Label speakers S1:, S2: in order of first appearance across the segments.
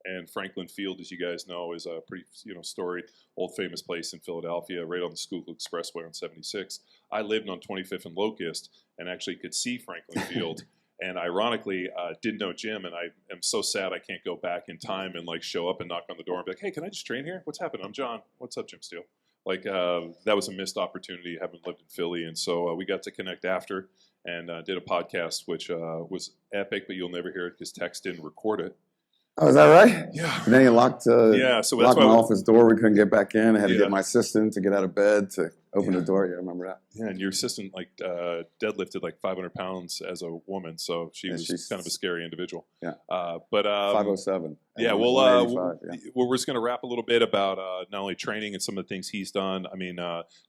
S1: And Franklin Field, as you guys know, is a pretty storied, old famous place in Philadelphia, right on the Schuylkill Expressway on 76. I lived on 25th and Locust and actually could see Franklin Field. And ironically, didn't know Jim, and I am so sad I can't go back in time and like show up and knock on the door and be like, "Hey, can I just train here? What's happening? I'm John. What's up, Jim Steele?" Like that was a missed opportunity, having lived in Philly, and so we got to connect after and did a podcast, which was epic, but you'll never hear it because Tex didn't record it.
S2: Oh, is that right?
S1: Yeah.
S2: And then he locked,
S1: so
S2: locked my office door. We couldn't get back in. I had to
S1: Yeah.
S2: get my assistant to get out of bed to open the door. Yeah, I remember that.
S1: Yeah, and your assistant deadlifted like 500 pounds as a woman, so she's kind of a scary individual.
S2: Yeah.
S1: But
S2: 507.
S1: Yeah,
S2: well,
S1: we're just going to wrap a little bit about not only training and some of the things he's done. I mean,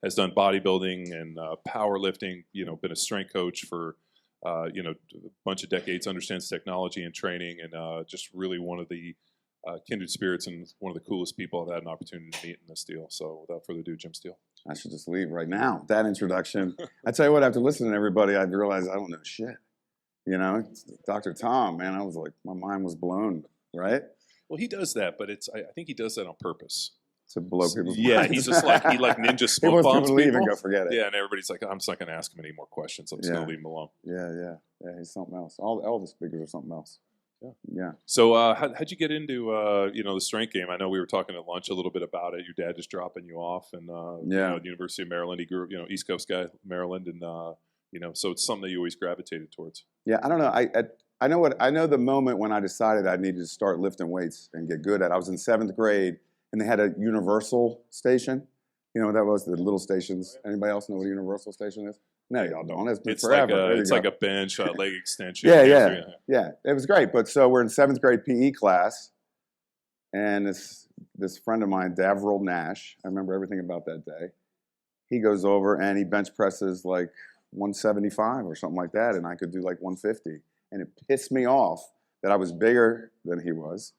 S1: has done bodybuilding and powerlifting. Been a strength coach for a bunch of decades. Understands technology and training, and just really one of the kindred spirits and one of the coolest people I've had an opportunity to meet in this deal. So, without further ado, Jim Steele.
S2: I should just leave right now. That introduction. I tell you what, after listening to everybody, I realized I don't know shit. Dr. Tom, man, I was like, my mind was blown. Right?
S1: Well, he does that, but I think he does that on purpose.
S2: To blow people's minds.
S1: Yeah, he's just like, he like ninja smoke
S2: he wants
S1: bombs
S2: people to leave
S1: people.
S2: and go forget it.
S1: Yeah, and everybody's like, I'm just not going to ask him any more questions. I'm just going to leave him alone.
S2: Yeah, he's something else. All the speakers are something else. Yeah.
S1: So how'd you get into, the strength game? I know we were talking at lunch a little bit about it. Your dad just dropping you off and, the University of Maryland. He grew up, East Coast guy, Maryland. And, so it's something that you always gravitated towards.
S2: Yeah, I don't know. I know the moment when I decided I needed to start lifting weights and get good at it. I was in 7th grade, and they had a Universal station. You know what that was? The little stations. Anybody else know what a Universal station is? No, y'all don't. It's been forever.
S1: It's like a bench, leg extension.
S2: Yeah. It was great. But so we're in 7th grade PE class, and this friend of mine, Davril Nash, I remember everything about that day. He goes over and he bench presses like 175 or something like that, and I could do like 150. And it pissed me off that I was bigger than he was,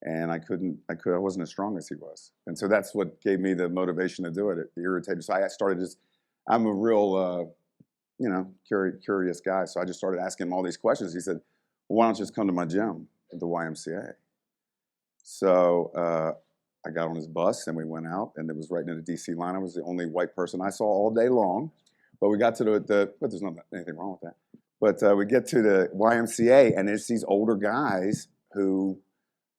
S2: and I wasn't as strong as he was. And so that's what gave me the motivation to do it. It irritated. So I started I'm a real, curious guy. So I just started asking him all these questions. He said, well, why don't you just come to my gym at the YMCA? So I got on his bus and we went out, and it was right near the DC line. I was the only white person I saw all day long. But we got to but there's not anything wrong with that. But we get to the YMCA, and it's these older guys who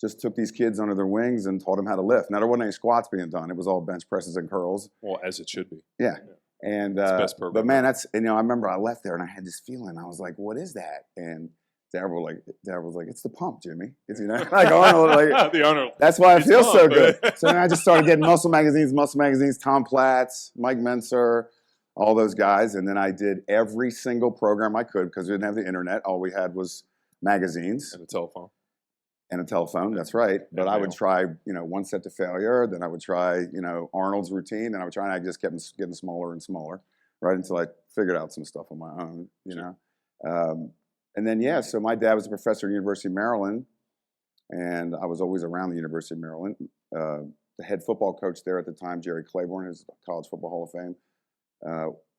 S2: just took these kids under their wings and taught them how to lift. Now, there wasn't any squats being done. It was all bench presses and curls.
S1: Well, as it should be.
S2: Yeah. And
S1: it's the best program.
S2: But man, I remember I left there and I had this feeling. I was like, what is that? And Dad was like, it's the pump, Jimmy. It's, like Arnold. Like,
S1: the Arnold.
S2: That's why it feels so good. So then I just started getting muscle magazines, Tom Platz, Mike Menser, all those guys. And then I did every single program I could because we didn't have the internet. All we had was magazines.
S1: And a telephone.
S2: That's right. But I would try, one set to failure. Then I would try, Arnold's routine. Then I would try, and I just kept getting smaller and smaller, right, until I figured out some stuff on my own, And then, so my dad was a professor at the University of Maryland, and I was always around the University of Maryland. The head football coach there at the time, Jerry Claiborne, who's College Football Hall of Fame,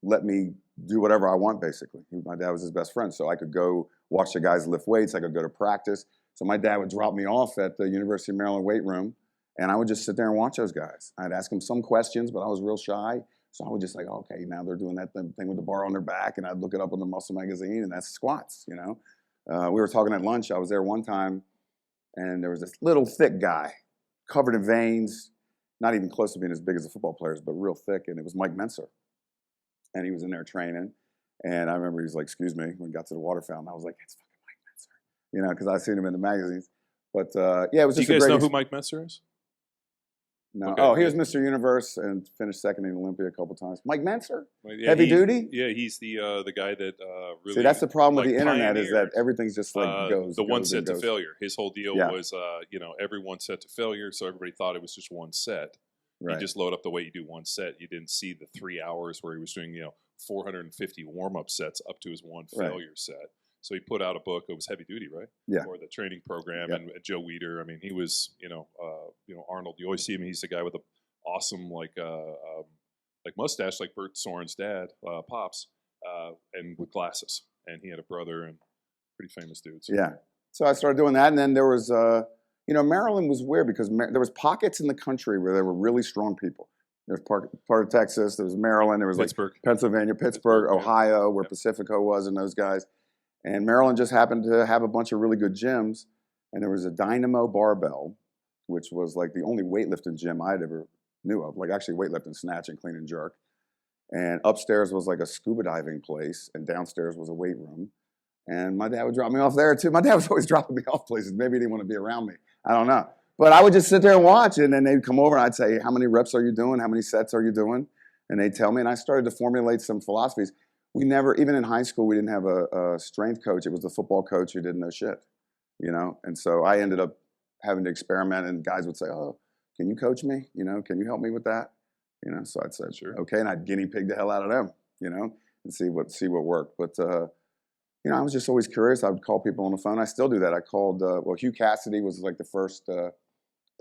S2: let me do whatever I want, basically. My dad was his best friend, so I could go watch the guys lift weights. I could go to practice. So my dad would drop me off at the University of Maryland weight room, and I would just sit there and watch those guys. I'd ask them some questions, but I was real shy. So I would just like, okay, now they're doing that thing with the bar on their back, and I'd look it up on the muscle magazine, and that's squats, We were talking at lunch. I was there one time, and there was this little thick guy, covered in veins, not even close to being as big as the football players, but real thick, and it was Mike Menser. And he was in there training, and I remember he was like, excuse me, when we got to the water fountain. I was like, it's fucking Mike Menser, because I'd seen him in the magazines. But it was just
S1: Do you guys know who Mike Menser is?
S2: No.
S1: Okay.
S2: Oh, he was Mr. Universe and finished second in Olympia a couple times. Mike Menser?
S1: Yeah,
S2: Heavy duty?
S1: Yeah, he's the guy that really...
S2: See, that's the problem with the internet is that everything's just goes.
S1: The one set to failure. His whole deal was, every one set to failure, so everybody thought it was just one set. Right. You just load up the way you do one set. You didn't see the 3 hours where he was doing, 450 warm-up sets up to his one failure set. So he put out a book. It was Heavy Duty, right? Yeah. Or the training program, and Joe Weider. I mean, he was, Arnold. You always see him. He's the guy with the awesome, like mustache, like Bert Soren's dad, Pops, and with glasses. And he had a brother, and pretty famous dude. So.
S2: Yeah. So I started doing that, and then there was You know, Maryland was weird because there was pockets in the country where there were really strong people. There's part of Texas, there was Maryland, there was
S1: Pittsburgh.
S2: like Pennsylvania, Pittsburgh, Ohio, where
S1: yeah.
S2: Pacifico was and those guys. And Maryland just happened to have a bunch of really good gyms. And there was a Dynamo barbell, which was like the only weightlifting gym I'd ever knew of, like actually weightlifting, snatch, and clean and jerk. And upstairs was like a scuba diving place, and downstairs was a weight room. And my dad would drop me off there too. My dad was always dropping me off places. Maybe he didn't want to be around me. I don't know. But I would just sit there and watch, and then they'd come over and I'd say, how many reps are you doing? How many sets are you doing? And they'd tell me, and I started to formulate some philosophies. We never, even in high school, we didn't have a strength coach. It was the football coach who didn't know shit, you know? And so I ended up having to experiment, and guys would say, oh, can you coach me? You know, can you help me with that? You know, so I'd say,
S1: Sure.
S2: Okay, and I'd guinea pig the hell out of them, you know, and see what worked. But, you know, I was just always curious. I would call people on the phone. I still do that. I called, well, Hugh Cassidy was like the first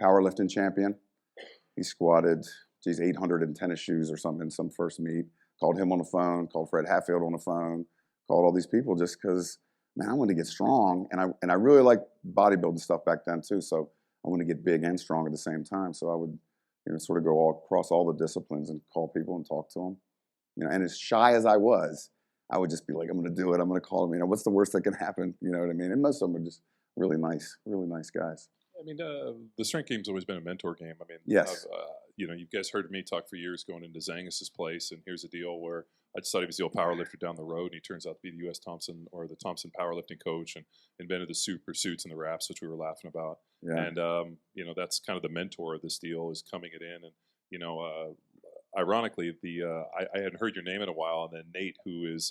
S2: powerlifting champion. He squatted, 800 in tennis shoes or something in some first meet. Called him on the phone, called Fred Hatfield on the phone, called all these people just because, man, I wanted to get strong. And I really liked bodybuilding stuff back then too. So I wanted to get big and strong at the same time. So I would, you know, sort of go all across all the disciplines and call people and talk to them. You know, and as shy as I would just be like, I'm going to do it. I'm going to call them. You know, what's the worst that can happen? You know what I mean? And most of them are just really nice guys.
S1: I mean, the strength game's always been a mentor game. I mean,
S2: yes.
S1: You know, you guys heard me talk for years going into Zangus's place, and here's a deal where I just thought he was the old powerlifter down the road, and he turns out to be the U.S. Thompson or the Thompson powerlifting coach, and invented the super suits and the wraps, which we were laughing about.
S2: Yeah.
S1: And you know, that's kind of the mentor of this deal, is coming it in, and you know, ironically, I hadn't heard your name in a while, and then Nate, who is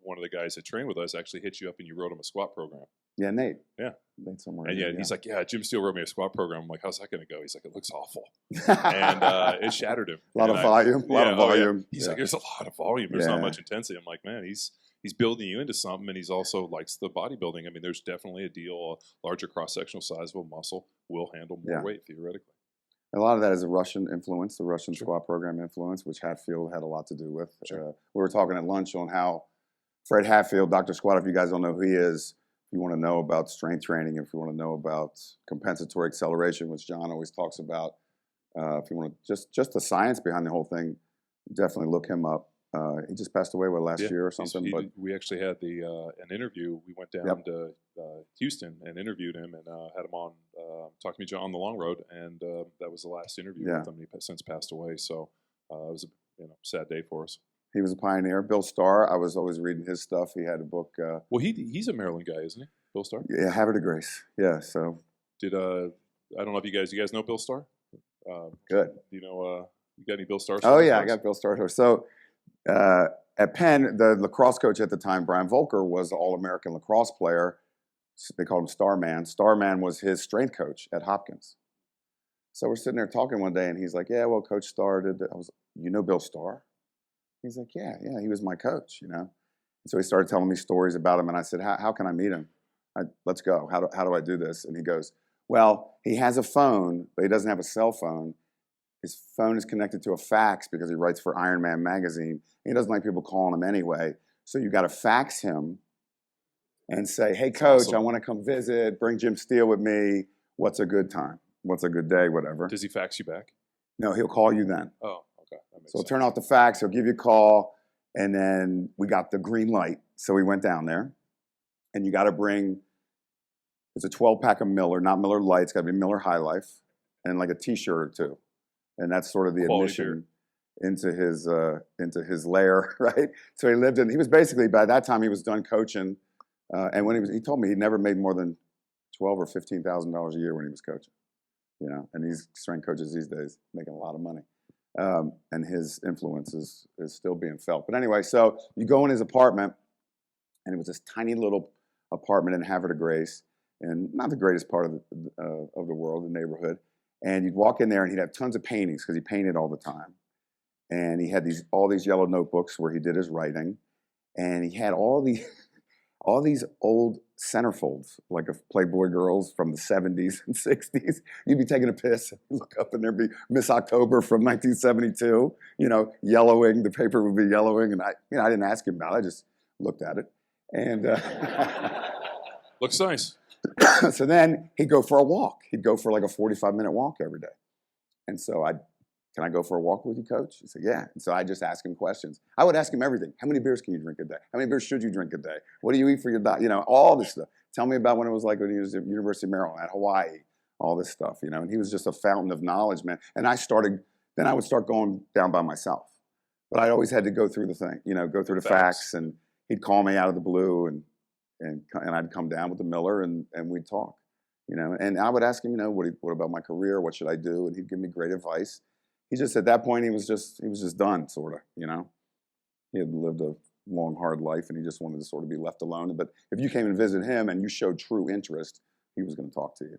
S1: one of the guys that trained with us, actually hit you up and you wrote him a squat program.
S2: Yeah, Nate.
S1: Yeah.
S2: Nate somewhere.
S1: And yeah, he's like, yeah, Jim Steele wrote me a squat program. I'm like, how's that going to go? He's like, it looks awful. And it shattered him.
S2: A lot of volume.
S1: Yeah. He's like, there's a lot of volume. There's not much intensity. I'm like, man, he's building you into something, and he's also likes the bodybuilding. I mean, there's definitely a deal. A larger cross-sectional size of a muscle will handle more weight, theoretically.
S2: A lot of that is a Russian influence, the Russian squat program influence, which Hatfield had a lot to do with.
S1: Sure.
S2: We were talking at lunch on how Fred Hatfield, Dr. Squat, if you guys don't know who he is, if you want to know about strength training, if you want to know about compensatory acceleration, which John always talks about, if you want to just the science behind the whole thing, definitely look him up. He just passed away last year or something. But
S1: we actually had an interview. We went down to Houston and interviewed him, and had him on talk to me on the long road, and that was the last interview with him. He since passed away, so it was a sad day for us.
S2: He was a pioneer. Bill Starr, I was always reading his stuff. He had a book.
S1: Well, he's a Maryland guy, isn't he? Bill Starr?
S2: Yeah, Havre de Grace. Yeah, so.
S1: I don't know if you guys know Bill Starr?
S2: Good.
S1: You know, you got any Bill Starr?
S2: Oh, yeah, I got Bill Starr. So at Penn, the lacrosse coach at the time, Brian Volker, was an All-American lacrosse player. They called him Starman. Starman was his strength coach at Hopkins. So we're sitting there talking one day, and he's like, yeah, well, Coach Starr did that. You know Bill Starr? He's like, yeah, he was my coach, you know. And so he started telling me stories about him, and I said, how can I meet him? Let's go. How do I do this? And he goes, well, he has a phone, but he doesn't have a cell phone. His phone is connected to a fax because he writes for Iron Man magazine. He doesn't like people calling him anyway. So you got to fax him and say, hey, Coach, awesome. I want to come visit. Bring Jim Steele with me. What's a good time? What's a good day? Whatever.
S1: Does he fax you back?
S2: No, he'll call you then.
S1: Oh, okay.
S2: So he'll turn off the fax. He'll give you a call. And then we got the green light. So we went down there. And you got to bring, it's a 12-pack of Miller, not Miller Lite. It's got to be Miller High Life. And like a T-shirt or two. And that's sort of the admission into his lair, right? So he was basically, by that time he was done coaching. And when he told me he never made more than $12,000 or $15,000 a year when he was coaching, you know. And these strength coaches these days making a lot of money, and his influence is still being felt. But anyway, so you go in his apartment, and it was this tiny little apartment in Havre de Grace, and not the greatest part of the world, the neighborhood. And you'd walk in there, and he'd have tons of paintings because he painted all the time. And he had all these yellow notebooks where he did his writing, and he had all these old centerfolds, like of Playboy girls from the 70s and 60s. You'd be taking a piss, and you look up, and there'd be Miss October from 1972, you know, yellowing. The paper would be yellowing, and I didn't ask him about it. I just looked at it, and
S1: looks nice.
S2: So then he'd go for a walk. He'd go for like a 45-minute walk every day. And so can I go for a walk with you, coach? He said, yeah. And so I just ask him questions. I would ask him everything. How many beers can you drink a day? How many beers should you drink a day? What do you eat for your diet? You know, all this stuff. Tell me about when it was like when he was at University of Maryland, at Hawaii, all this stuff, you know. And he was just a fountain of knowledge, man. And then I would start going down by myself. But I always had to go through the thing, you know, go through the facts. And he'd call me out of the blue and I'd come down with the Miller and we'd talk, you know. And I would ask him, you know, what about my career? What should I do? And he'd give me great advice. He just, at that point, he was just done, sort of, you know. He had lived a long, hard life, and he just wanted to sort of be left alone. But if you came and visited him and you showed true interest, he was going to talk to you.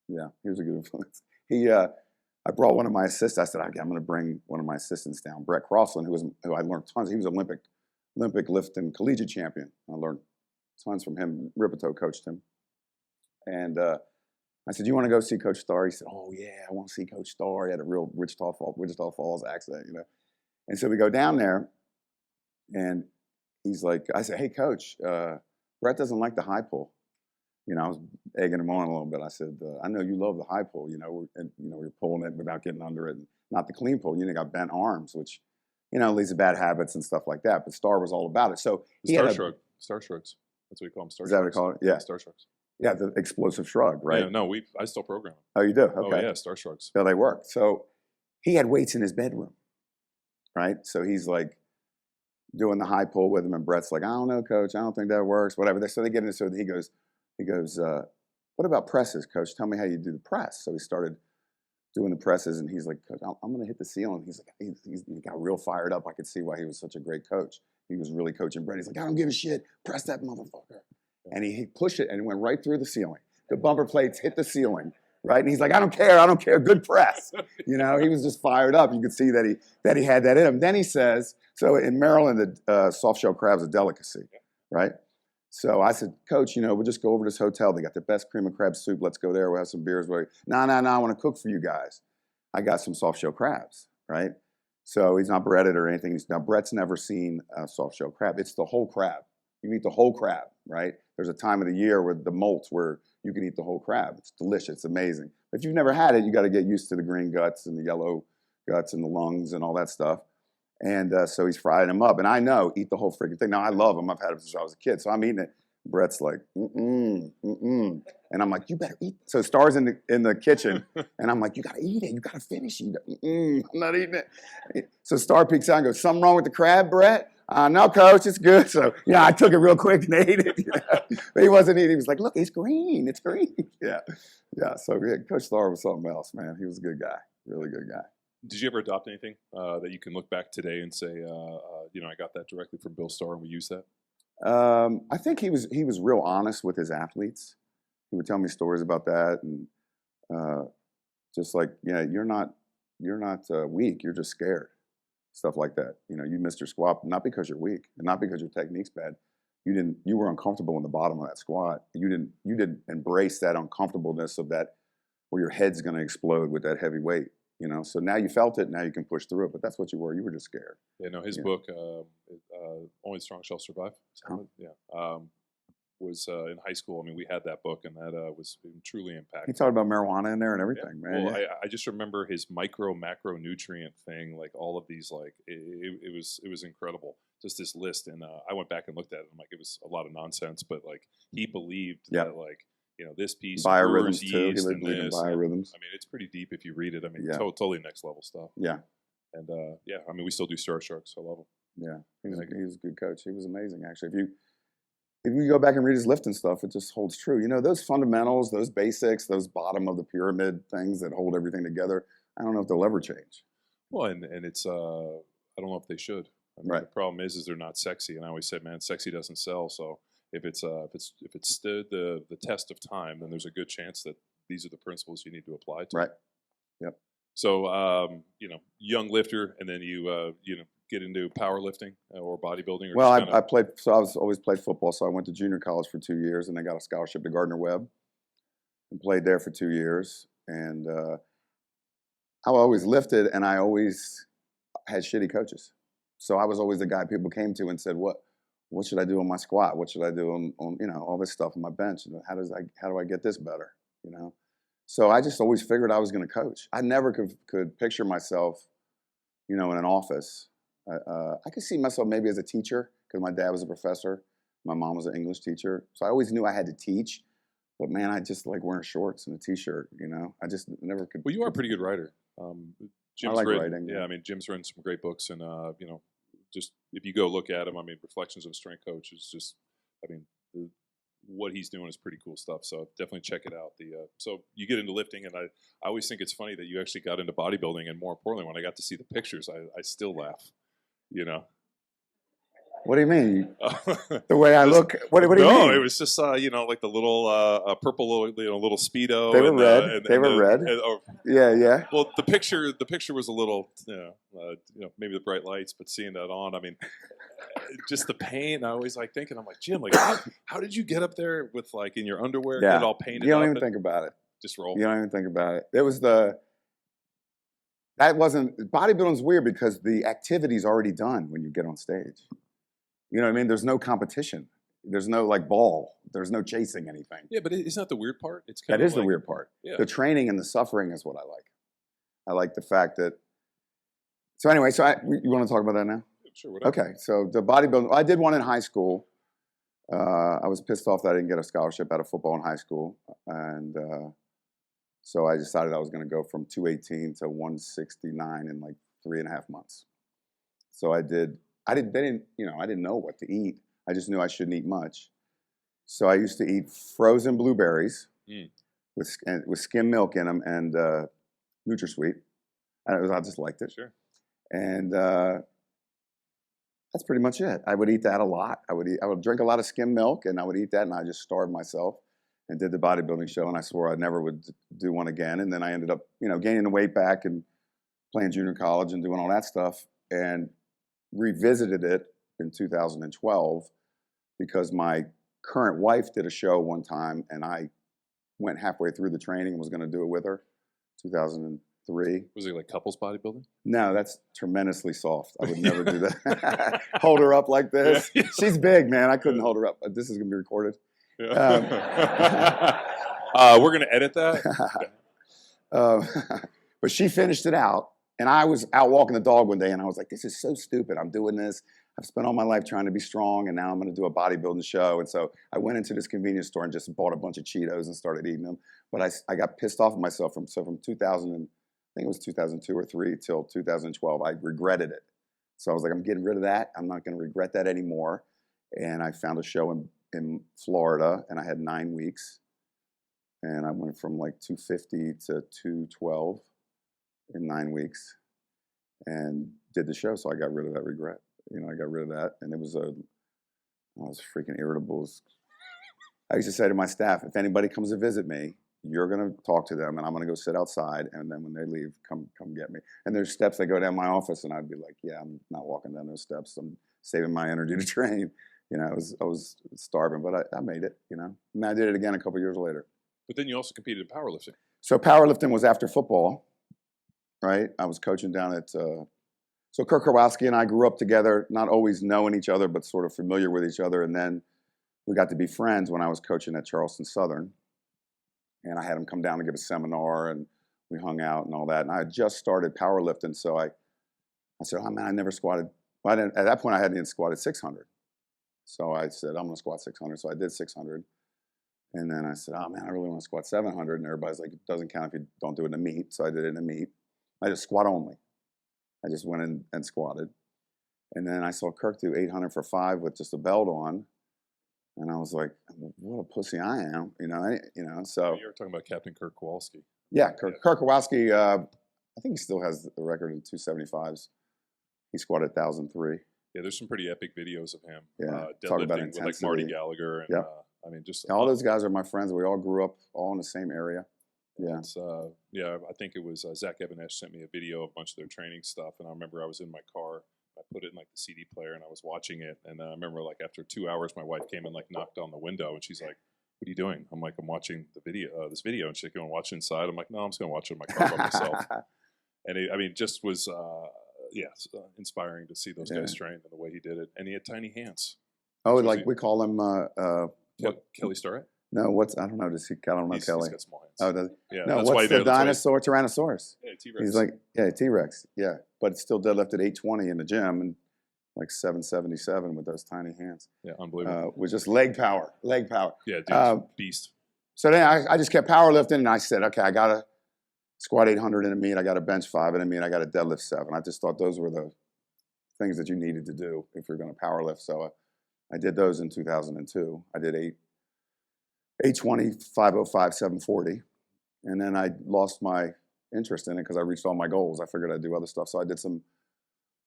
S2: Yeah, he was a good influence. I brought one of my assistants. I said, okay, I'm going to bring one of my assistants down, Brett Crossland, who I learned tons. He was Olympic lift and collegiate champion. I learned tons from him. Ripito coached him. And I said, you want to go see Coach Starr? He said, oh, yeah, I want to see Coach Starr. He had a real Wichita Falls accent, you know. And so we go down there, and he's like, I said, hey, Coach, Brett doesn't like the high pull. You know, I was egging him on a little bit. I said, I know you love the high pull, you know, and, you know, you're pulling it without getting under it, and not the clean pull. You know, got bent arms, which, you know, leads to bad habits and stuff like that. But Starr was all about it. So
S1: Star Shrugs. That's what we call them.
S2: Is that what we call it? Yeah.
S1: Star Shrugs.
S2: Yeah, the explosive shrug, right?
S1: Yeah, no, I still program.
S2: Oh, you do? Okay.
S1: Oh, yeah, Star Shrugs.
S2: Yeah, they work. So he had weights in his bedroom, right? So he's like doing the high pull with him, and Brett's like, I don't know, Coach. I don't think that works, whatever. So they get into, so he goes, what about presses, Coach? Tell me how you do the press. So he started doing the presses, and he's like, Coach, I'm going to hit the ceiling. He's like, he got real fired up. I could see why he was such a great coach. He was really coaching Brett. He's like, I don't give a shit. Press that motherfucker. And he pushed it, and it went right through the ceiling. The bumper plates hit the ceiling, right? And he's like, I don't care. Good press. You know, he was just fired up. You could see that he had that in him. Then he says, so in Maryland, the soft shell crab's a delicacy, right? So I said, Coach, you know, we'll just go over to this hotel. They got the best cream of crab soup. Let's go there. We'll have some beers. No, I want to cook for you guys. I got some soft shell crabs, right? So he's not breaded or anything. Now, Brett's never seen a soft shell crab. It's the whole crab. You eat the whole crab, right? There's a time of the year with the molts where you can eat the whole crab. It's delicious. It's amazing. But if you've never had it, you got to get used to the green guts and the yellow guts and the lungs and all that stuff. And so he's frying them up. And I know, eat the whole freaking thing. Now, I love them. I've had them since I was a kid. So I'm eating it. Brett's like, And I'm like, you better eat. So Star's in the kitchen. And I'm like, you got to eat it. You got to finish it. I'm not eating it. So Star peeks out and goes, something wrong with the crab, Brett? No, Coach, it's good. So, I took it real quick and ate it. But he wasn't eating. He was like, look, it's green. It's green. Yeah. So Coach Starr was something else, man. He was a good guy. Really good guy.
S1: Did you ever adopt anything that you can look back today and say, I got that directly from Bill Starr and we use that?
S2: I think he was real honest with his athletes. He would tell me stories about that, and just like, you're not weak. You're just scared. Stuff like that. You missed your squat not because you're weak and not because your technique's bad. You were uncomfortable in the bottom of that squat. You didn't embrace that uncomfortableness of that where your head's going to explode with that heavy weight. So now you felt it. Now you can push through it. But that's what you were. You were just scared.
S1: Yeah. No. His book, "Only the Strong Shall Survive." Was in high school. I mean, we had that book, and that was truly impactful.
S2: He talked about marijuana in there and everything, man.
S1: Well, I just remember his macro nutrient thing, like all of these, like it was incredible. Just this list, and I went back and looked at it. And like, it was a lot of nonsense, but like he believed that, like, this piece
S2: biorhythms too. He
S1: believed
S2: in biorhythms.
S1: I mean, it's pretty deep if you read it. I mean,
S2: Yeah.
S1: totally next level stuff.
S2: Yeah.
S1: And I mean, we still do Star Sharks. I love him.
S2: Yeah, he was a good coach. He was amazing, actually. If you go back and read his lifting stuff, it just holds true. Those fundamentals, those basics, those bottom of the pyramid things that hold everything together, I don't know if they'll ever change.
S1: Well, and it's I don't know if they should. I mean,
S2: Right.
S1: The problem is they're not sexy. And I always said, man, sexy doesn't sell. So if it stood the test of time, then there's a good chance that these are the principles you need to apply to.
S2: Right. Yep.
S1: So young lifter, and then you get into powerlifting or bodybuilding. Or
S2: Well, I played. So I always played football. So I went to junior college for 2 years, and I got a scholarship to Gardner-Webb, and played there for 2 years. And I always lifted, and I always had shitty coaches. So I was always the guy people came to and said, "What what should I do on my squat? What should I do on all this stuff on my bench? And how do I get this better? So I just always figured I was going to coach. I never could picture myself, in an office. I could see myself maybe as a teacher because my dad was a professor. My mom was an English teacher. So I always knew I had to teach. But man, I just like wearing shorts and a t-shirt, I just never could.
S1: Well, you are a pretty good writer. Jim's
S2: I like
S1: written,
S2: writing.
S1: Yeah, I mean, Jim's written some great books, and just if you go look at him, I mean, Reflections of a Strength Coach is just, I mean, what he's doing is pretty cool stuff. So definitely check it out. So you get into lifting, and I always think it's funny that you actually got into bodybuilding, and more importantly, when I got to see the pictures, I still laugh.
S2: What do you mean? The way I look? What do you mean?
S1: No, it was just like the little purple little Speedo.
S2: They were red. They were red. Yeah.
S1: Well, the picture was a little, maybe the bright lights, but seeing that on, I mean, just the paint. I always like thinking, I'm like, Jim, like, how did you get up there with like in your underwear, get it all painted?
S2: You don't even think about it.
S1: Just roll.
S2: You don't even think about it. It was bodybuilding's weird because the activity's already done when you get on stage. You know what I mean? There's no competition. There's no like ball. There's no chasing anything.
S1: Yeah, but isn't that the weird part?
S2: That is the weird part.
S1: Yeah.
S2: The training and the suffering is what I like. I like the fact that. So anyway, you want to talk about that now?
S1: Sure. Whatever.
S2: Okay. So the bodybuilding, I did one in high school. I was pissed off that I didn't get a scholarship out of football in high school, and so I decided I was going to go from 218 to 169 in like 3.5 months. So I did. I didn't know what to eat. I just knew I shouldn't eat much. So I used to eat frozen blueberries with skim milk in them and NutraSweet. I just liked it.
S1: Sure.
S2: And that's pretty much it. I would eat that a lot. I would drink a lot of skim milk, and I would eat that, and I just starved myself and did the bodybuilding show, and I swore I never would do one again. And then I ended up, gaining the weight back and playing junior college and doing all that stuff, and revisited it in 2012 because my current wife did a show one time, and I went halfway through the training and was going to do it with her. 2003.
S1: Was it like couples bodybuilding?
S2: No, that's tremendously soft. I would never do that. Hold her up like this.
S1: Yeah.
S2: She's big, man. I couldn't hold her up. This is going to be recorded.
S1: Yeah. We're going to edit that.
S2: But she finished it out. And I was out walking the dog one day, and I was like, this is so stupid. I'm doing this. I've spent all my life trying to be strong, and now I'm going to do a bodybuilding show. And so I went into this convenience store and just bought a bunch of Cheetos and started eating them. But I got pissed off at myself from 2000, I think it was 2002 or 3 till 2012. I regretted it. So I was like, I'm getting rid of that. I'm not going to regret that anymore. And I found a show in Florida, and I had 9 weeks. And I went from like 250 to 212. In 9 weeks, and did the show. So I got rid of that regret. I got rid of that, and I was freaking irritable. I used to say to my staff, if anybody comes to visit me, you're going to talk to them, and I'm going to go sit outside, and then when they leave, come get me. And there's steps that go down my office, and I'd be like, yeah, I'm not walking down those steps. I'm saving my energy to train. I was starving, but I made it. And I did it again a couple years later.
S1: But then you also competed in powerlifting.
S2: So powerlifting was after football. Right, I was coaching down at. So Kirk Kowalski and I grew up together, not always knowing each other, but sort of familiar with each other. And then we got to be friends when I was coaching at Charleston Southern. And I had him come down and give a seminar, and we hung out and all that. And I had just started powerlifting, so I said, "Oh man, I never squatted." Well, at that point, I hadn't even squatted 600. So I said, "I'm going to squat 600." So I did 600. And then I said, "Oh man, I really want to squat 700." And everybody's like, "It doesn't count if you don't do it in a meet." So I did it in a meet. I just squat only. I just went in and squatted. And then I saw Kirk do 800 for 5 with just a belt on. And I was like, what a pussy I am. So.
S1: You were talking about Captain Kirk Kowalski.
S2: Yeah, Kirk Kowalski, I think he still has the record in 275s. He squatted 1,003.
S1: Yeah, there's some pretty epic videos of him.
S2: Yeah, talk about intensity.
S1: With like Marty Gallagher. And,
S2: yeah.
S1: Just.
S2: All those guys are my friends. We all grew up all in the same area. Yeah.
S1: I think it was Zach Evanesh sent me a video of a bunch of their training stuff, and I remember I was in my car. I put it in like the CD player, and I was watching it. And I remember like after 2 hours, my wife came and like knocked on the window, and she's like, "What are you doing?" I'm like, "I'm watching the video, this video." And she's like, "You want to watch it inside?" I'm like, "No, I'm just gonna watch it in my car by myself." And it just was, inspiring to see those guys train and the way he did it. And he had tiny hands.
S2: Oh,
S1: Was
S2: like
S1: he-
S2: we call him.
S1: Kelly Starrett?
S2: No, what's I don't know. Does he? I don't know
S1: He's
S2: Kelly.
S1: got small hands.
S2: Oh, does
S1: Yeah,
S2: no?
S1: that's why
S2: What's the
S1: that's why
S2: dinosaur? Tyrannosaurus.
S1: yeah, T-Rex.
S2: He's like T-Rex. Yeah, but still deadlifted 820 in the gym and like 777 with those tiny hands.
S1: yeah, unbelievable.
S2: With just leg power.
S1: Yeah, dude, beast.
S2: So then I just kept powerlifting, and I said, okay, I gotta squat 800 in a meet. I got to bench 5 in a meet. I got to deadlift 7. I just thought those were the things that you needed to do if you're going to powerlift. So I did those in 2002. I did 820, 505, 740. And then I lost my interest in it because I reached all my goals. I figured I'd do other stuff. So I did some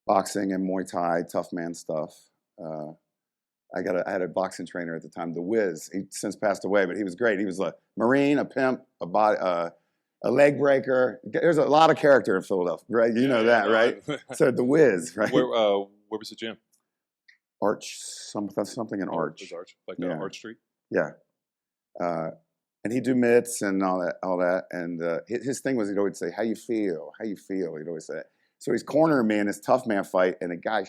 S2: boxing and Muay Thai, tough man stuff. I had a boxing trainer at the time, The Wiz. He since passed away, but he was great. He was a Marine, a pimp, a leg breaker. There's a lot of character in Philadelphia, right? You know that, right? So The Wiz, right?
S1: Where was the gym?
S2: Arch, something in Arch.
S1: It was Arch, like
S2: Yeah.
S1: Arch Street.
S2: Yeah. And he'd do mitts and all that. And his thing was he'd always say, "How you feel? How you feel?" He'd always say that. So he's cornering me in this tough man fight, and a guy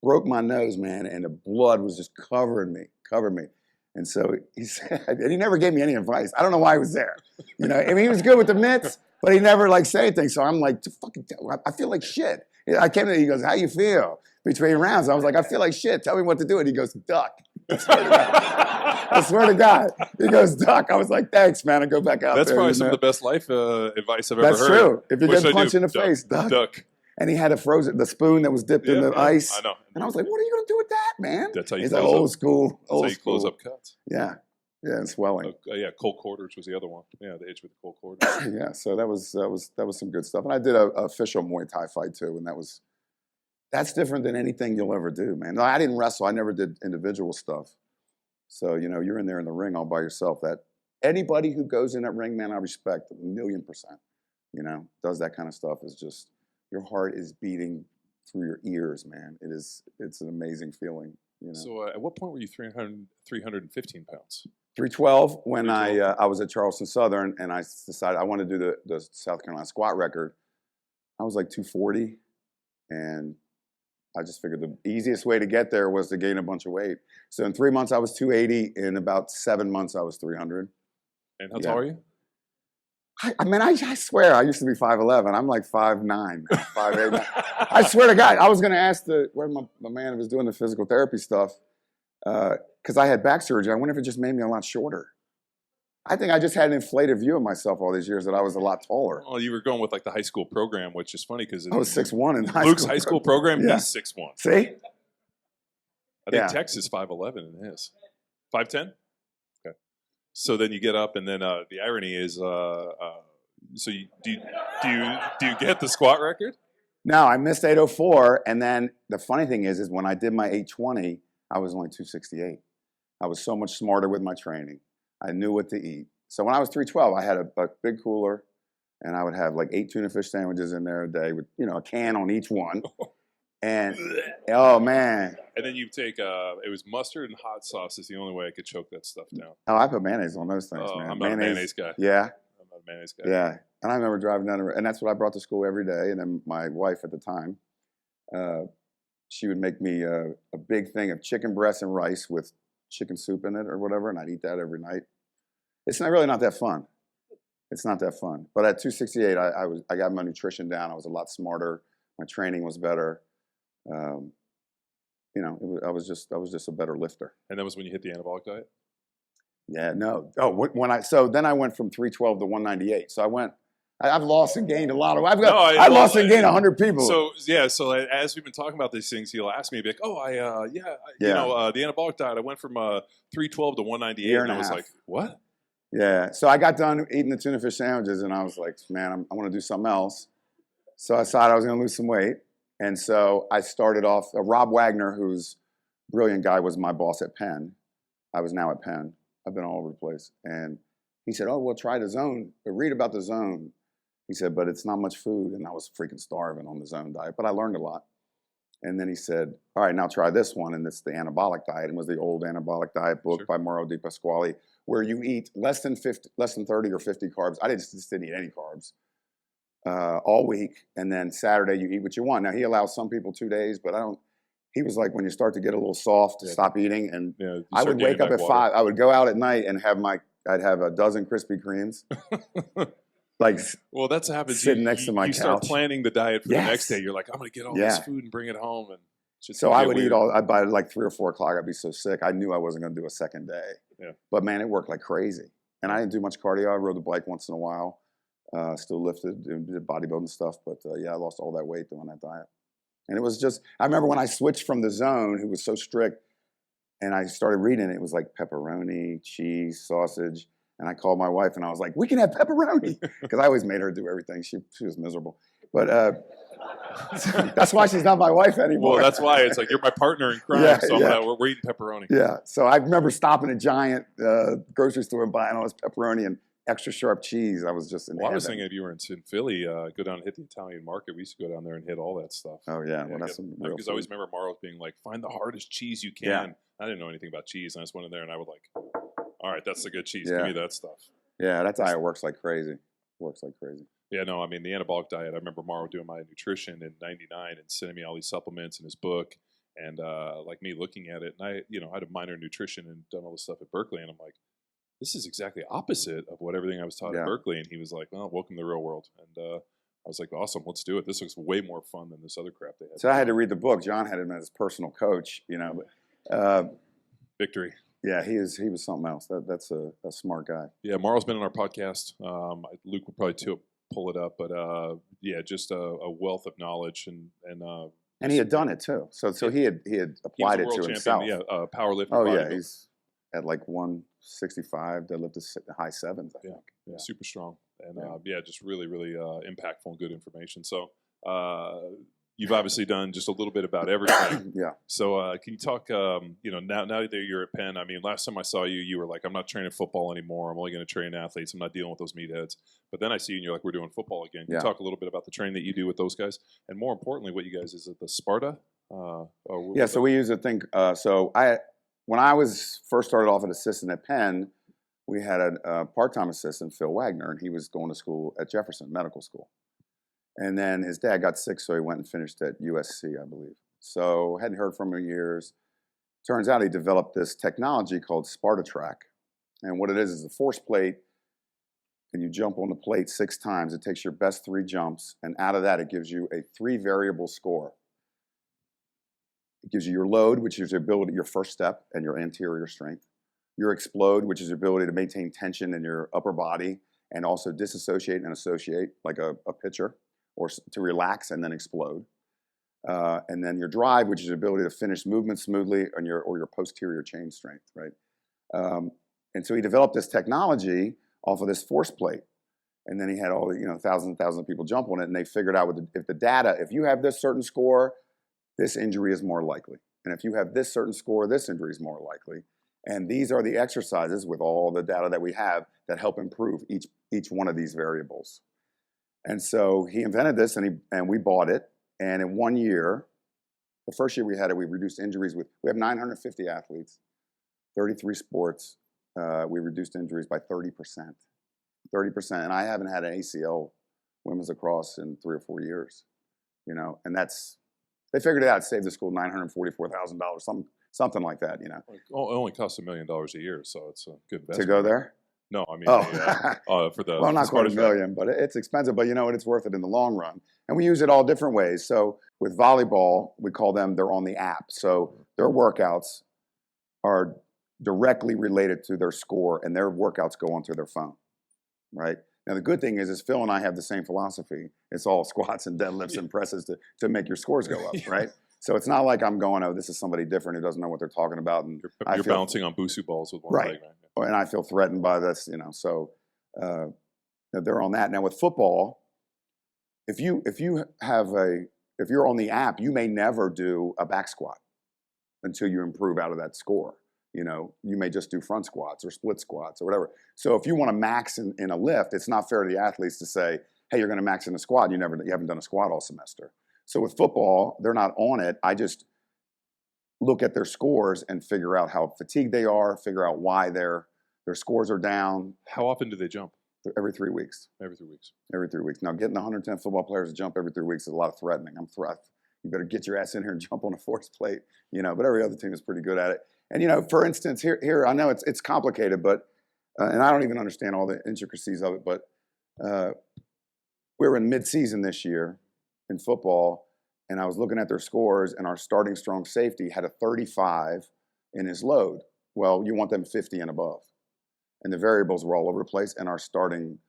S2: broke my nose, man, and the blood was just covering me. And so he said, and he never gave me any advice. I don't know why he was there. You know, I mean, he was good with the mitts, but he never like said anything. So I'm like, I feel like shit. I came to him, he goes, "How you feel between rounds?" I was like, "I feel like shit. Tell me what to do." And he goes, "Duck." I swear to God. He goes, "Duck." I was like, "Thanks, man." I go back out
S1: That's
S2: there.
S1: probably some of the best life advice I've ever heard.
S2: That's true. If you
S1: What
S2: get
S1: should I
S2: punched
S1: do?
S2: in the face, duck. And he had the spoon that was dipped in the ice.
S1: I know.
S2: And I was like, "What are you going to do with that, man?"
S1: That's how you
S2: He's
S1: close
S2: like,
S1: up.
S2: old school.
S1: That's how you close up cuts.
S2: Yeah. Yeah, and swelling.
S1: Yeah, cold quarters was the other one. Yeah, the edge with the cold quarters.
S2: Yeah, so that was some good stuff. And I did a official Muay Thai fight too, and that's different than anything you'll ever do, man. No, I didn't wrestle. I never did individual stuff. So, you know, you're in there in the ring all by yourself. That anybody who goes in that ring, man, I respect 1,000,000%. You know, does that kind of stuff is just your heart is beating through your ears, man. It's an amazing feeling. You know.
S1: So at what point were you 315 pounds?
S2: 312 when
S1: 312.
S2: I was at Charleston Southern, and I decided I wanted to do the South Carolina squat record. I was like 240, and I just figured the easiest way to get there was to gain a bunch of weight. So in 3 months I was 280. In about 7 months I was 300.
S1: And how tall are you?
S2: I mean, I swear I used to be 5'11". I'm like 5'9", 5'8". I swear to God, I was going to ask where my man who was doing the physical therapy stuff, because I had back surgery. I wonder if it just made me a lot shorter. I think I just had an inflated view of myself all these years that I was a lot taller.
S1: Well, you were going with like the high school program, which is funny because
S2: I was 6'1" in
S1: Luke's high school program.
S2: Yeah.
S1: He's 6'1".
S2: See?
S1: I think Tex is 5'11" in his. 5'10"? Okay. So then you get up, and then the irony is, so do you get the squat record?
S2: No, I missed 804, and then the funny thing is when I did my 820, I was only 268. I was so much smarter with my training. I knew what to eat. So when I was 312, I had a big cooler, and I would have like 8 tuna fish sandwiches in there a day with, you know, a can on each one. And, oh, man.
S1: And then you take, it was mustard and hot sauce is the only way I could choke that stuff down.
S2: Oh, I put mayonnaise on those things, man.
S1: I'm not a mayonnaise guy.
S2: Yeah.
S1: I'm not a mayonnaise guy.
S2: Yeah. And I remember driving down, and that's what I brought to school every day. And then my wife at the time, she would make me a big thing of chicken breast and rice with chicken soup in it or whatever, and I'd eat that every night. It's really not that fun. It's not that fun. But at 268, I got my nutrition down. I was a lot smarter. My training was better. You know, I was just a better lifter.
S1: And that was when you hit the anabolic diet?
S2: Yeah, no. Oh, so then I went from 312 to 198. So I've lost and gained a lot of. I lost and gained 100 people.
S1: So yeah, so as we've been talking about these things, he'll ask me, be like, "Oh, you know, the anabolic diet. I went from 312 to 198," and I was like, "What?"
S2: Yeah. So I got done eating the tuna fish sandwiches, and I was like, "Man, I want to do something else." So I decided I was going to lose some weight, and so I started off. Rob Wagner, who's a brilliant guy, was my boss at Penn. I was now at Penn. I've been all over the place, and he said, "Oh, well, try the Zone. Read about the Zone." He said, "But it's not much food," and I was freaking starving on the Zone diet, but I learned a lot. And then he said, "All right, now try this one," and it's the Anabolic Diet. And it was the old Anabolic Diet book by Mauro Di Pasquale, where you eat less than 30 or 50 carbs. I just didn't eat any carbs all week, and then Saturday you eat what you want. Now he allows some people 2 days, but I don't. he was like, when you start to get a little soft, stop eating. And I would wake up at 5. I would go out at night and I'd have a dozen Krispy Kremes. Like,
S1: well, that's happens.
S2: Sitting next to my couch.
S1: You start planning the diet for the next day. You're like, I'm going to get all this food and bring it home. And
S2: so I would eat I'd buy like 3 or 4 o'clock. I'd be so sick. I knew I wasn't going to do a second day.
S1: Yeah.
S2: But man, it worked like crazy. And I didn't do much cardio. I rode the bike once in a while. Still lifted, did bodybuilding stuff. But I lost all that weight doing that diet. And it was just, I remember when I switched from the Zone, who was so strict, and I started reading it was like pepperoni, cheese, sausage. And I called my wife and I was like, we can have pepperoni. Because I always made her do everything. She was miserable. But that's why she's not my wife anymore.
S1: Well, that's why it's like, you're my partner in crime. So we're eating pepperoni.
S2: Yeah. So I remember stopping at Giant grocery store and buying all this pepperoni and extra sharp cheese. I was just in heaven.
S1: I was thinking if you were in Philly, go down and hit the Italian market. We used to go down there and hit all that stuff.
S2: Oh, yeah. Well, that's some real
S1: because I always remember Marlo's being like, find the hardest cheese you can. Yeah. I didn't know anything about cheese. And I just went in there and I would like, all right, that's the good cheese. Give me that stuff.
S2: Yeah, that diet works like crazy.
S1: Yeah, no, I mean, the anabolic diet, I remember Marlo doing my nutrition in 99 and sending me all these supplements in his book. And like me looking at it, and I had a minor in nutrition and done all this stuff at Berkeley. And I'm like, this is exactly opposite of what everything I was taught at Berkeley. And he was like, well, welcome to the real world. And I was like, awesome, let's do it. This looks way more fun than this other crap they had.
S2: So I had to read the book. John had him as his personal coach,
S1: Victory.
S2: Yeah, he was something else. That's a smart guy.
S1: Yeah, Marlo's been on our podcast. Luke will probably pull it up. But just a wealth of knowledge. And
S2: he had done it too. So he had applied it to himself.
S1: Yeah, powerlifting.
S2: Oh, yeah, he's at like 165, deadlifted high 7s, I think.
S1: Yeah, super strong. And just really, really impactful and good information. So you've obviously done just a little bit about everything.
S2: Yeah.
S1: So can you talk, now that you're at Penn, I mean, last time I saw you, you were like, I'm not training football anymore. I'm only going to train athletes. I'm not dealing with those meatheads. But then I see you and you're like, we're doing football again. Can you talk a little bit about the training that you do with those guys? And more importantly, what you guys, is it the Sparta?
S2: So we use a thing. When I was first started off an assistant at Penn, we had a part-time assistant, Phil Wagner, and he was going to school at Jefferson Medical School. And then his dad got sick, so he went and finished at USC, I believe. So hadn't heard from him in years. Turns out he developed this technology called Sparta Track. And what it is a force plate, and you jump on the plate 6 times. It takes your best 3 jumps, and out of that, it gives you a 3-variable score. It gives you your load, which is your ability, your first step, and your anterior strength. Your explode, which is your ability to maintain tension in your upper body, and also disassociate and associate, like a pitcher, or to relax and then explode. And then your drive, which is your ability to finish movement smoothly, and your posterior chain strength, right? And so he developed this technology off of this force plate. And then he had all the, thousands and thousands of people jump on it, and they figured out if you have this certain score, this injury is more likely. And if you have this certain score, this injury is more likely. And these are the exercises with all the data that we have that help improve each one of these variables. And so he invented this, and we bought it. And in 1 year, the first year we had it, we reduced injuries we have 950 athletes, 33 sports. We reduced injuries by 30%. 30%. And I haven't had an ACL women's lacrosse in 3 or 4 years, and they figured it out. It saved the school $944,000, something like that, It
S1: only costs $1 million a year, so it's a good investment.
S2: To go there?
S1: No, I mean, for the
S2: well, not quite $1 million, but it's expensive. But you know what? It's worth it in the long run. And we use it all different ways. So with volleyball, we call them, they're on the app. So their workouts are directly related to their score, and their workouts go onto their phone, right? Now, the good thing is Phil and I have the same philosophy. It's all squats and deadlifts and presses to make your scores go up, right? So it's not like I'm going, oh, this is somebody different who doesn't know what they're talking about. And
S1: you're bouncing on Busu balls with one leg, right?
S2: And I feel threatened by this, so they're on that. Now with football, if you're on the app, you may never do a back squat until you improve out of that score. You may just do front squats or split squats or whatever. So if you want to max in a lift, it's not fair to the athletes to say, hey, you're going to max in a squat. You haven't done a squat all semester. So with football, they're not on it. I just look at their scores and figure out how fatigued they are, figure out why their scores are down.
S1: How often do they jump?
S2: Every 3 weeks.
S1: Every 3 weeks.
S2: Every 3 weeks. Now, getting 110 football players to jump every 3 weeks is a lot of threatening. you better get your ass in here and jump on a force plate, but every other team is pretty good at it. And, for instance, here I know it's complicated, but, and I don't even understand all the intricacies of it, but we were in mid-season this year in football, and I was looking at their scores, and our starting strong safety had a 35 in his load. Well, you want them 50 and above. And the variables were all over the place, and our starting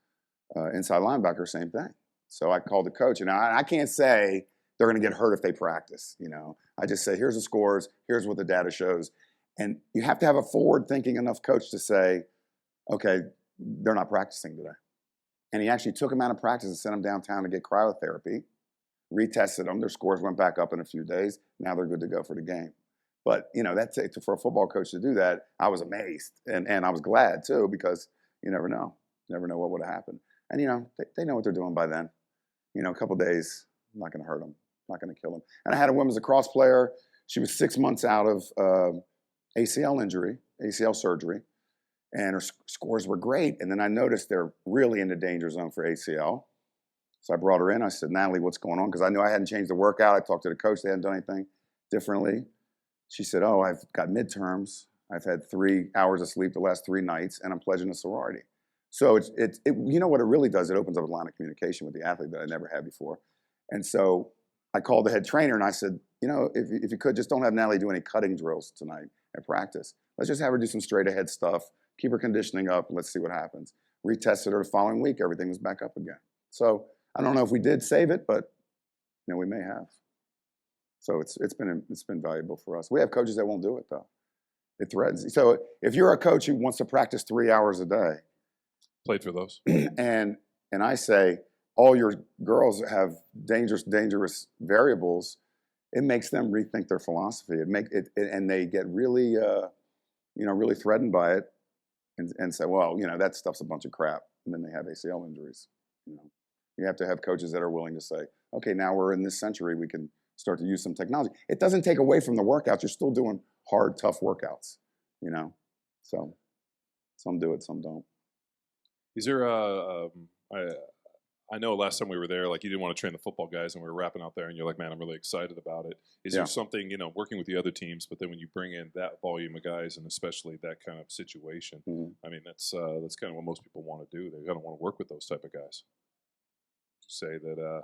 S2: inside linebacker, same thing. So I called the coach, and I can't say they're going to get hurt if they practice. I just say, here's the scores, here's what the data shows. And you have to have a forward-thinking enough coach to say, okay, they're not practicing today. And he actually took them out of practice and sent them downtown to get cryotherapy, retested them. Their scores went back up in a few days. Now they're good to go for the game. But, that's for a football coach to do that. I was amazed. And I was glad, too, because you never know. You never know what would have happened. And, they know what they're doing by then. A couple of days, I'm not going to hurt them. I'm not going to kill them. And I had a women's lacrosse player. She was 6 months out of ACL injury, ACL surgery. And her scores were great. And then I noticed they're really in the danger zone for ACL. So I brought her in. I said, Natalie, what's going on? Because I knew I hadn't changed the workout. I talked to the coach. They hadn't done anything differently. She said, oh, I've got midterms. I've had 3 hours of sleep the last 3 nights, and I'm pledging a sorority. So it what it really does? It opens up a line of communication with the athlete that I never had before. And so I called the head trainer, and I said, if you could, just don't have Natalie do any cutting drills tonight at practice. Let's just have her do some straight ahead stuff. Keep her conditioning up, and let's see what happens. Retested her the following week, everything was back up again. So I don't know if we did save it, but we may have. So it's been valuable for us. We have coaches that won't do it though. It threatens. So if you're a coach who wants to practice 3 hours a day,
S1: played for those,
S2: and I say all your girls have dangerous variables, it makes them rethink their philosophy. And they get really really threatened by it. And say, well, that stuff's a bunch of crap. And then they have ACL injuries. You have to have coaches that are willing to say, okay, now we're in this century, we can start to use some technology. It doesn't take away from the workouts. You're still doing hard, tough workouts, So some do it, some don't.
S1: Is there I know last time we were there, like you didn't want to train the football guys, and we were wrapping out there, and you're like, man, I'm really excited about it. Is there something, working with the other teams, but then when you bring in that volume of guys, and especially that kind of situation, I mean, that's kind of what most people want to do. They're going to want to work with those type of guys. Say that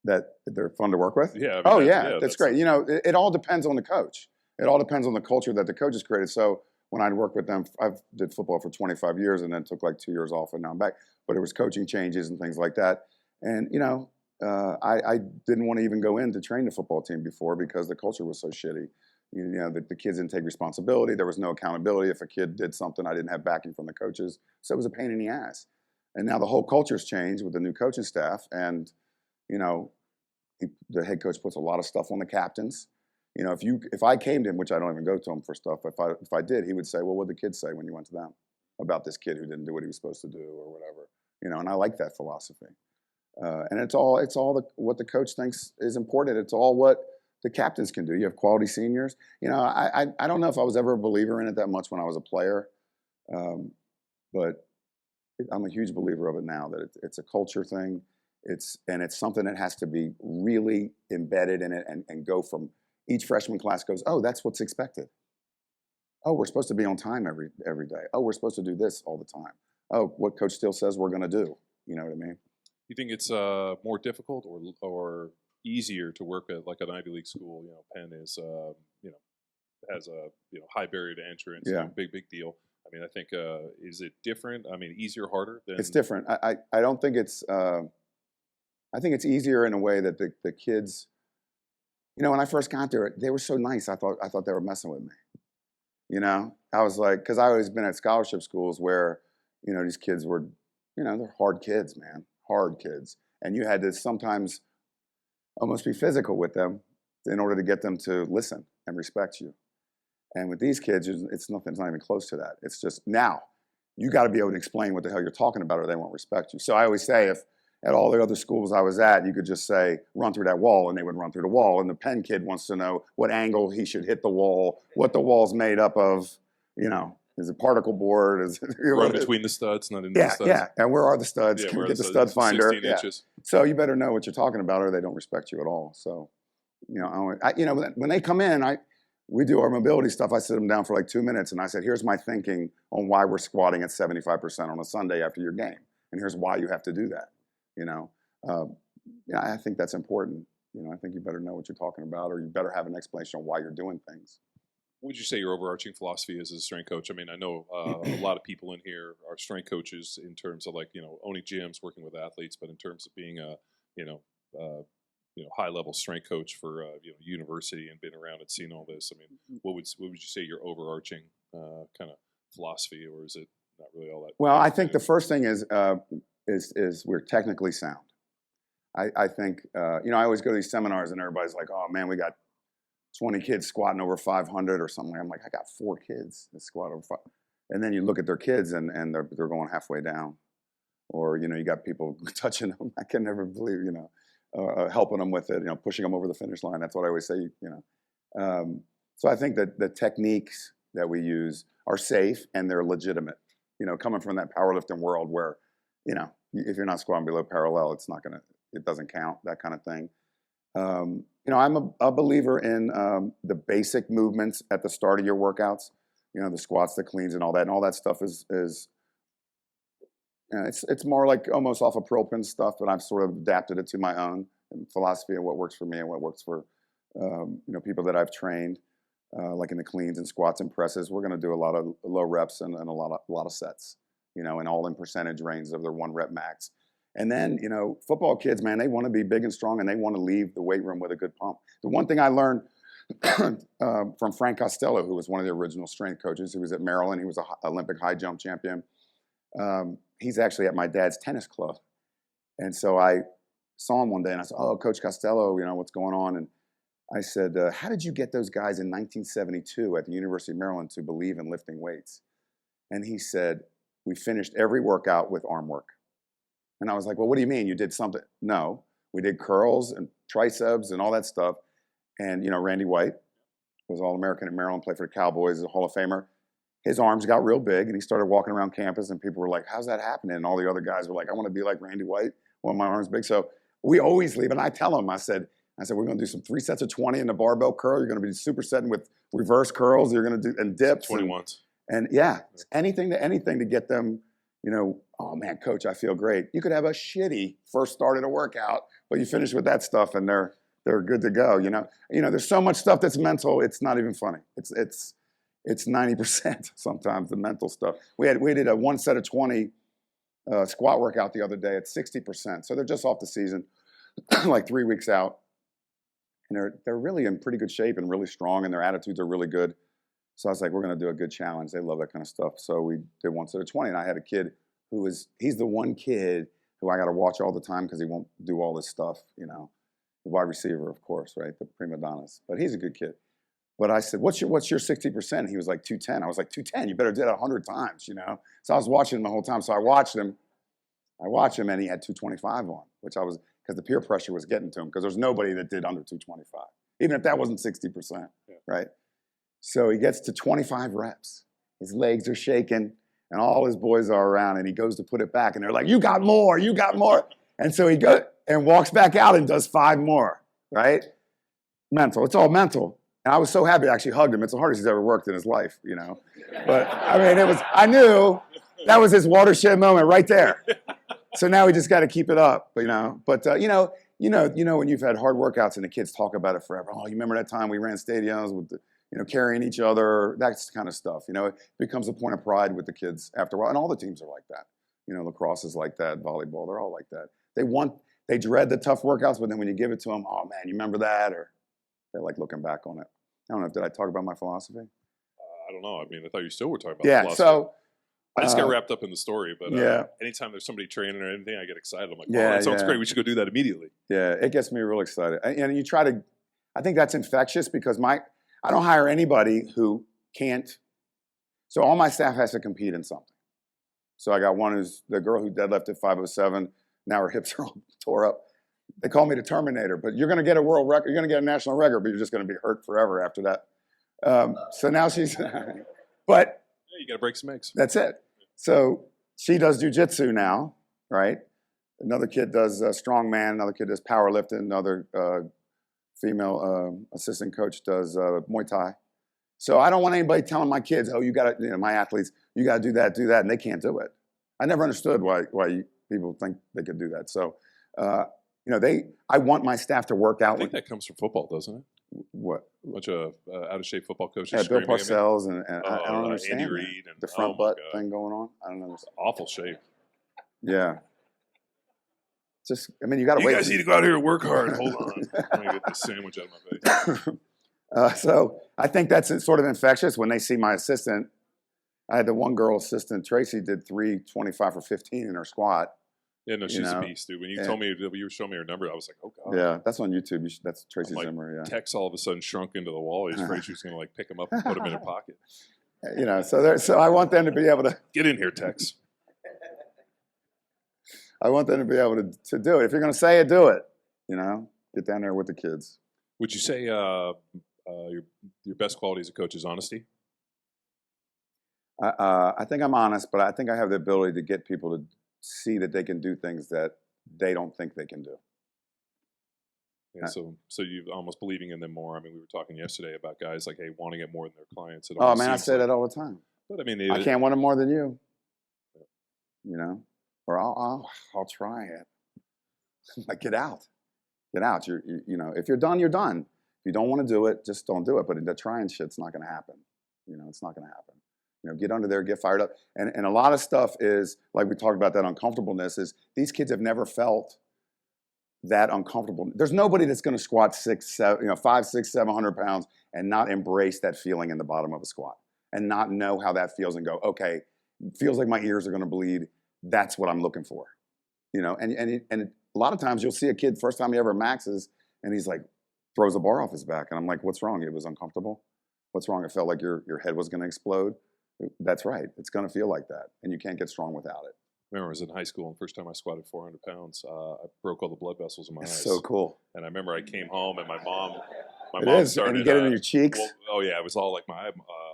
S2: that they're fun to work with.
S1: Yeah. I mean,
S2: that's great. It all depends on the coach. It all depends on the culture that the coach has created. So when I'd work with them, I did football for 25 years and then took like 2 years off, and now I'm back. But it was coaching changes and things like that. And, I didn't want to even go in to train the football team before because the culture was so shitty. The kids didn't take responsibility. There was no accountability. If a kid did something, I didn't have backing from the coaches. So it was a pain in the ass. And now the whole culture's changed with the new coaching staff. And, the head coach puts a lot of stuff on the captains. If I came to him, which I don't even go to him for stuff, if I did, he would say, well, what did the kids say when you went to them about this kid who didn't do what he was supposed to do or whatever, and I like that philosophy. And it's all what the coach thinks is important. It's all what the captains can do. You have quality seniors. I don't know if I was ever a believer in it that much when I was a player, but I'm a huge believer of it now, that it's a culture thing. It's something that has to be really embedded in it and go from each freshman class goes, oh, that's what's expected. Oh, we're supposed to be on time every day. Oh, we're supposed to do this all the time. Oh, what Coach Steele says we're going to do. You know what I mean?
S1: You think it's more difficult or easier to work at like an Ivy League school? Penn is has a high barrier to entrance.
S2: Yeah.
S1: Big deal. I mean, I think is it different? I mean, easier, harder?
S2: It's different. I don't think it's. I think it's easier in a way that the kids. When I first got there, they were so nice. I thought they were messing with me. I was like, because I always been at scholarship schools where, these kids were, they're hard kids, man, hard kids, and you had to sometimes almost be physical with them in order to get them to listen and respect you. And with these kids, it's not even close to that. It's just now you got to be able to explain what the hell you're talking about, or they won't respect you. So I always say, if at all the other schools I was at, you could just say, run through that wall, and they would run through the wall. And the Penn kid wants to know what angle he should hit the wall, what the wall's made up of, is it particle board? Is it,
S1: run between the studs, not into the studs.
S2: Yeah, and where are the studs? Can we get the stud finder?
S1: 16 inches.
S2: So you better know what you're talking about, or they don't respect you at all. So When they come in, we do our mobility stuff. I sit them down for like 2 minutes, and I said, here's my thinking on why we're squatting at 75% on a Sunday after your game, and here's why you have to do that. I think that's important. I think you better know what you're talking about, or you better have an explanation on why you're doing things.
S1: What would you say your overarching philosophy is as a strength coach? I mean, I know a lot of people in here are strength coaches in terms of owning gyms, working with athletes, but in terms of being a high level strength coach for university and been around and seen all this. I mean, what would you say your overarching kind of philosophy, or is it not really all that?
S2: Well, I think the first thing is we're technically sound. I think I always go to these seminars and everybody's like, oh man, we got 20 kids squatting over 500 or something. I'm like, I got 4 kids that squat over 500. And then you look at their kids and they're going halfway down. Or, you got people touching them. I can never believe, helping them with it, pushing them over the finish line. That's what I always say, So I think that the techniques that we use are safe and they're legitimate. Coming from that powerlifting world where, if you're not squatting below parallel, it doesn't count, that kind of thing. I'm a believer in the basic movements at the start of your workouts. The squats, the cleans, and all that stuff is it's more like almost off of Pearl-Pin stuff, but I've sort of adapted it to my own philosophy and what works for me and what works for people that I've trained, like in the cleans and squats and presses. We're going to do a lot of low reps and a lot of sets, and all in percentage range of their 1 rep max. And then, football kids, man, they want to be big and strong and they want to leave the weight room with a good pump. The one thing I learned from Frank Costello, who was one of the original strength coaches, who was at Maryland, he was an Olympic high jump champion. He's actually at my dad's tennis club. And so I saw him one day and I said, oh, Coach Costello, what's going on? And I said, how did you get those guys in 1972 at the University of Maryland to believe in lifting weights? And he said, we finished every workout with arm work. And I was like, well, what do you mean? You did something? No, we did curls and triceps and all that stuff. And, Randy White was All-American at Maryland, played for the Cowboys, is a Hall of Famer. His arms got real big and he started walking around campus and people were like, how's that happening? And all the other guys were like, I want to be like Randy White. Well, my arms big. So we always leave. And I tell them, I said, we're going to do some 3 sets of 20 in the barbell curl. You're going to be supersetting with reverse curls. You're going to do and dips.
S1: 21s.
S2: And anything to get them, oh man, coach, I feel great. You could have a shitty first start at a workout, but you finish with that stuff and they're good to go. There's so much stuff that's mental. It's not even funny. It's 90% sometimes the mental stuff. We did a 1 set of 20 squat workout the other day at 60%. So they're just off the season, like 3 weeks out. And they're really in pretty good shape and really strong and their attitudes are really good. So I was like, we're going to do a good challenge. They love that kind of stuff. So we did 1 set of 20 and I had a kid he's the one kid who I got to watch all the time because he won't do all this stuff, the wide receiver, of course, right? The prima donnas. But he's a good kid. But I said, what's your 60%? He was like 210. I was like, 210? You better do it 100 times, So I was watching him the whole time. So I watched him and he had 225 on, because the peer pressure was getting to him because there's nobody that did under 225, even if that wasn't 60%, right? So he gets to 25 reps. His legs are shaking and all his boys are around and he goes to put it back and they're like, you got more. And so he goes and walks back out and does 5 more, right? Mental. It's all mental. And I was so happy I actually hugged him. It's the hardest he's ever worked in his life, But I mean, I knew that was his watershed moment right there. So now we just got to keep it up, But when you've had hard workouts and the kids talk about it forever. Oh, you remember that time we ran stadiums with carrying each other, that kind of stuff. It becomes a point of pride with the kids after a while. And all the teams are like that. Lacrosse is like that, volleyball, they're all like that. They dread the tough workouts, but then when you give it to them, oh man, you remember that? Or they like looking back on it. I don't know, did I talk about my philosophy?
S1: I don't know. I mean, I thought you still were talking about philosophy.
S2: So
S1: I just got wrapped up in the story, but anytime there's somebody training or anything, I get excited. I'm like, oh, that sounds great. We should go do that immediately. Yeah,
S2: it gets me real excited. And you try to, I think that's infectious because I don't hire anybody who can't. So all my staff has to compete in something. So I got one who's the girl who deadlifted 507. Now her hips are all tore up. They call me the Terminator, but you're going to get a world record. You're going to get a national record, but you're just going to be hurt forever after that. So now she's, but
S1: you got to break some eggs.
S2: That's it. So she does jujitsu now, right? Another kid does strongman. Another kid does powerlifting. Another female assistant coach does Muay Thai. So I don't want anybody telling my kids, oh, you got to, my athletes, you got to do that, and they can't do it. I never understood why people think they could do that. So, I want my staff to work out.
S1: I think that comes from football, doesn't it?
S2: What?
S1: A bunch of out of shape football coaches.
S2: Yeah, Bill Parcells and I don't understand
S1: Andy Reid and
S2: the front butt thing going on. I don't understand.
S1: Awful shape.
S2: Yeah. You got to wait.
S1: You guys need to go out here and work hard. Hold on. Let me get this sandwich out of my face.
S2: So I think that's sort of infectious when they see my assistant. I had the one girl assistant, Tracy, did 325 for 15 in her squat.
S1: Yeah, no, she's a beast, dude. When you told me, you were showing me her number, I was like, oh, God.
S2: Yeah, that's on YouTube. That's Tracy Zimmer, yeah.
S1: Tex all of a sudden shrunk into the wall. He's afraid she was going to, pick him up and put him in her pocket.
S2: So I want them to be able to...
S1: Get in here, Tex.
S2: I want them to be able to do it. If you're going to say it, do it. Get down there with the kids.
S1: Would you say your best quality as a coach is honesty?
S2: I think I'm honest, but I think I have the ability to get people to see that they can do things that they don't think they can do.
S1: Yeah, so you're almost believing in them more. I mean, we were talking yesterday about guys wanting it more than their clients.
S2: Oh man, I say that all the time.
S1: But I mean,
S2: I can't want it more than you. Or I'll try it. Get out. If you're done, you're done. If you don't want to do it, just don't do it. But the trying shit's not going to happen. It's not going to happen. Get under there, get fired up. And a lot of stuff is, like we talked about, that uncomfortableness is these kids have never felt that uncomfortable. There's nobody that's going to squat 5, 6, 700 pounds and not embrace that feeling in the bottom of a squat and not know how that feels and go, okay, it feels like my ears are going to bleed. That's what I'm looking for. And a lot of times you'll see a kid, first time he ever maxes, and he's like, throws a bar off his back. And I'm like, what's wrong? It was uncomfortable. What's wrong? It felt like your head was going to explode. That's right. It's going to feel like that, and you can't get strong without it.
S1: I remember I was in high school, and the first time I squatted 400 pounds, I broke all the blood vessels in my eyes.
S2: So cool.
S1: And I remember I came home, and my mom started.
S2: And you get it in your cheeks.
S1: It was all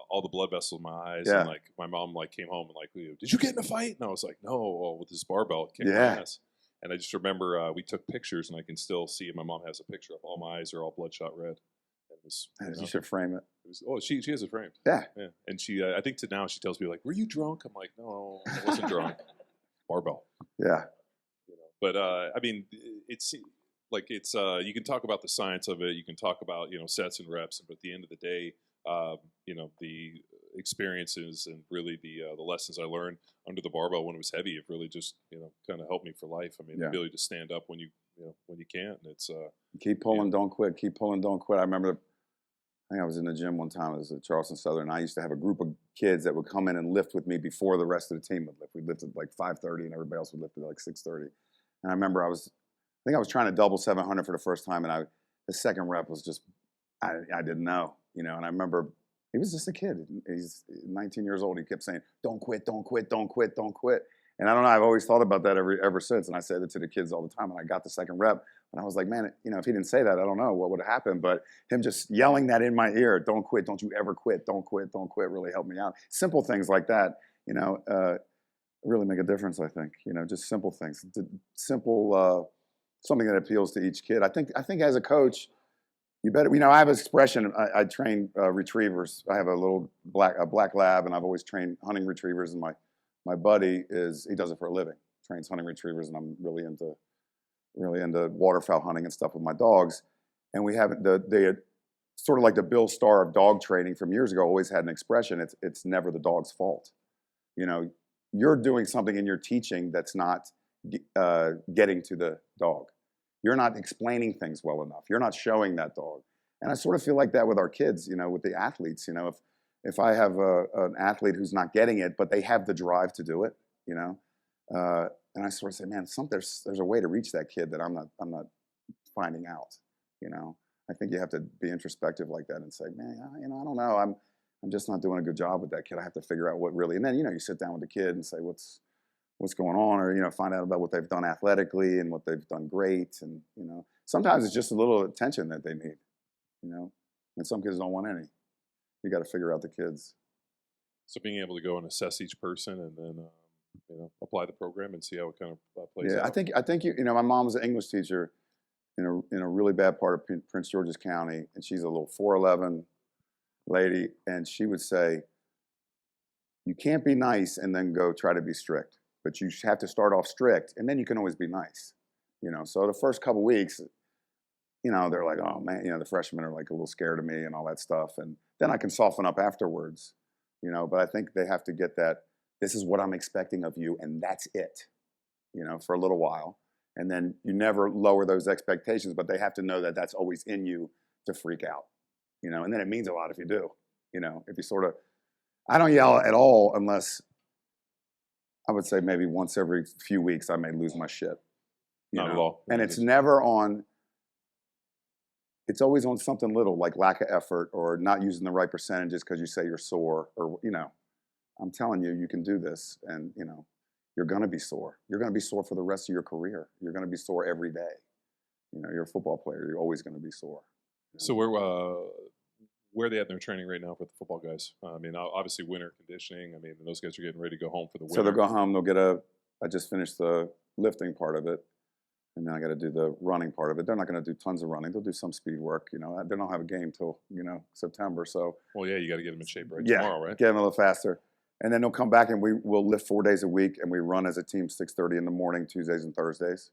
S1: all the blood vessels in my eyes, and my mom came home and did you get in a fight? And I was like, no, with this barbell, kicked my ass. And I just remember we took pictures, and I can still see. My mom has a picture of all my eyes are all bloodshot red.
S2: You should frame it.
S1: She has it framed.
S2: Yeah.
S1: And she, I think now she tells me were you drunk? I'm like, no, I wasn't drunk. Barbell.
S2: Yeah.
S1: But I mean, it's you can talk about the science of it. You can talk about sets and reps, but at the end of the day, the experiences and really the lessons I learned under the barbell when it was heavy have really just kind of helped me for life. I mean, the ability to stand up when you can't. And it's
S2: keep pulling, don't quit. Keep pulling, don't quit. I remember, I think I was in the gym one time. It was at Charleston Southern. I used to have a group of kids that would come in and lift with me before the rest of the team would lift. We lifted 5:30, and everybody else would lift at 6:30. And I remember I think I was trying to double 700 for the first time, and the second rep was just I didn't know, And I remember he was just a kid. He's 19 years old. He kept saying, "Don't quit, don't quit, don't quit, don't quit." And I don't know. I've always thought about that ever since, and I say that to the kids all the time. And I got the second rep, and I was like, man, if he didn't say that, I don't know what would have happened. But him just yelling that in my ear, "Don't quit, don't you ever quit, don't quit, don't quit," really helped me out. Simple things like that, really make a difference. I think, just simple things, simple something that appeals to each kid. I think as a coach, you better. I have an expression. I train retrievers. I have a black lab, and I've always trained hunting retrievers. And my buddy he does it for a living, trains hunting retrievers, and I'm really into waterfowl hunting and stuff with my dogs. And we have they sort of like the Bill Starr of dog training from years ago always had an expression. It's never the dog's fault. You're doing something in your teaching that's not getting to the dog. You're not explaining things well enough. You're not showing that dog. And I sort of feel like that with our kids, with the athletes. If I have an athlete who's not getting it, but they have the drive to do it, and I sort of say, man, there's a way to reach that kid that I'm not finding out. I think you have to be introspective like that and say, man, I don't know, I'm just not doing a good job with that kid. I have to figure out what really. And then you sit down with the kid and say, what's going on, or find out about what they've done athletically and what they've done great, and sometimes it's just a little attention that they need, and some kids don't want any. You got to figure out the kids.
S1: So being able to go and assess each person and then apply the program and see how it kind of plays out.
S2: I think my mom was an English teacher, in a really bad part of Prince George's County, and she's a little 4'11" lady, and she would say, you can't be nice and then go try to be strict, but you have to start off strict, and then you can always be nice. So the first couple weeks, they're like, oh man, the freshmen are like a little scared of me and all that stuff, and then I can soften up afterwards, but I think they have to get that, this is what I'm expecting of you, and that's it, for a little while. And then you never lower those expectations, but they have to know that that's always in you to freak out, and then it means a lot if you do, if you sort of, I don't yell at all unless, I would say maybe once every few weeks I may lose my shit.
S1: Not at all.
S2: And it's never on, it's always on something little, like lack of effort or not using the right percentages because you say you're sore, or, I'm telling you, you can do this, and, you're going to be sore. You're going to be sore for the rest of your career. You're going to be sore every day. You're a football player. You're always going to be sore.
S1: So where are they at in their training right now for the football guys? I mean, obviously winter conditioning. I mean, those guys are getting ready to go home for the winter.
S2: So they'll go home. They'll get I just finished the lifting part of it, and then I got to do the running part of it. They're not going to do tons of running. They'll do some speed work. They don't have a game till, September. So.
S1: Well, yeah, you got to get them in shape tomorrow, right?
S2: Get them a little faster. And then they'll come back, and we'll lift 4 days a week, and we run as a team 6:30 in the morning, Tuesdays and Thursdays.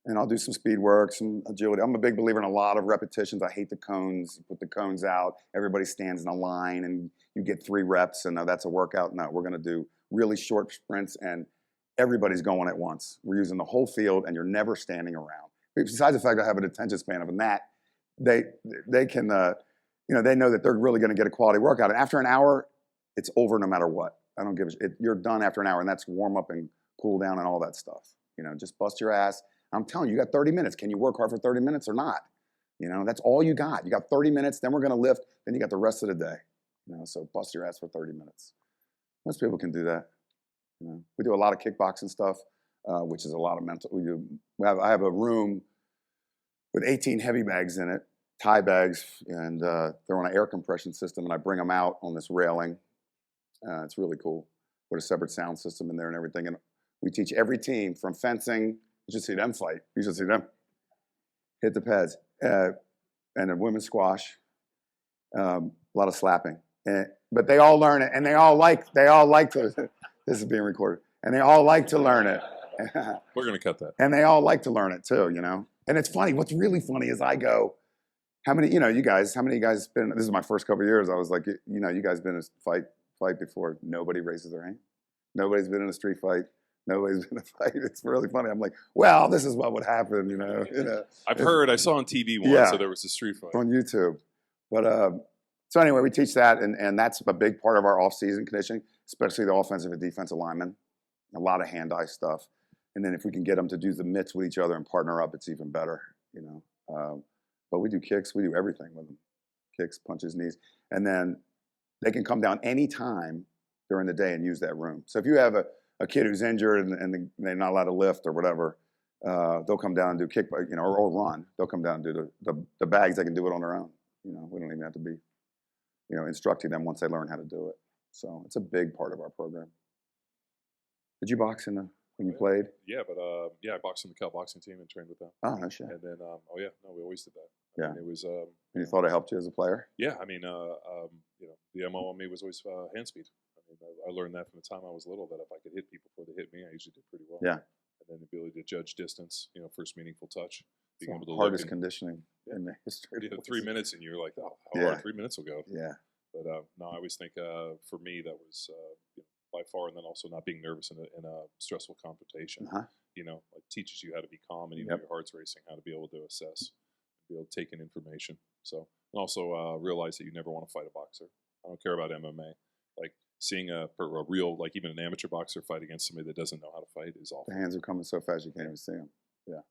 S2: And I'll do some speed work, some agility. I'm a big believer in a lot of repetitions. I hate the cones. You put the cones out. Everybody stands in a line, and you get 3 reps, and that's a workout. No, we're going to do really short sprints, and everybody's going at once. We're using the whole field, and you're never standing around. Besides the fact I have an attention span of a gnat, they can, they know that they're really going to get a quality workout. And after an hour, it's over no matter what. I don't give a shit. You're done after an hour, and that's warm up and cool down and all that stuff. Just bust your ass. I'm telling you, you got 30 minutes. Can you work hard for 30 minutes or not? That's all you got. You got 30 minutes, then we're going to lift, then you got the rest of the day. So bust your ass for 30 minutes. Most people can do that. We do a lot of kickboxing stuff, which is a lot of mental. I have a room with 18 heavy bags in it, Thai bags, and they're on an air compression system, and I bring them out on this railing. It's really cool. With a separate sound system in there and everything. And we teach every team from fencing. You should see them fight. You should see them hit the pads. And a women's squash. A lot of slapping. But they all learn it, and they all like to. This is being recorded, and they all like to learn it.
S1: We're gonna cut that.
S2: And they all like to learn it too, And it's funny. What's really funny is I go, how many of you guys been? This is my first couple of years. I was like, you guys been in a fight before? Nobody raises their hand. Nobody's been in a street fight. Nobody's been in a fight. It's really funny. I'm like, well, this is what would happen,
S1: I've heard. I saw on TV once, so there was a street fight
S2: on YouTube. But so anyway, we teach that, and that's a big part of our off-season conditioning, especially the offensive and defensive linemen. A lot of hand-eye stuff, and then if we can get them to do the mitts with each other and partner up, it's even better, But we do kicks. We do everything with them: kicks, punches, knees, and then they can come down any time during the day and use that room. So if you have a kid who's injured and they're not allowed to lift or whatever, they'll come down and do kick, or run. They'll come down and do the bags. They can do it on their own. We don't even have to be, instructing them once they learn how to do it. So it's a big part of our program. Did you box when you played?
S1: Yeah, but I boxed on the Cal boxing team and trained with them.
S2: Oh, no shit.
S1: And then, we always did that.
S2: Yeah.
S1: I mean, it was.
S2: And you thought it helped you as a player?
S1: Yeah, I mean, the MO on me was always hand speed. I mean, I learned that from the time I was little, that if I could hit people before they hit me, I usually did pretty well.
S2: Yeah.
S1: And then the ability to judge distance, first meaningful touch. Being able to
S2: hardest conditioning in the history.
S1: 3 minutes, and you're like, oh, how hard 3 minutes will go.
S2: Yeah.
S1: But no, I always think for me that was by far, and then also not being nervous in a stressful confrontation.
S2: Uh-huh.
S1: Like teaches you how to be calm, and even if your heart's racing, how to be able to assess, be able to take in information. So, and also realize that you never want to fight a boxer. I don't care about MMA. Like seeing a real, like even an amateur boxer fight against somebody that doesn't know how to fight is awful.
S2: The hands are coming so fast you can't even see them. Yeah,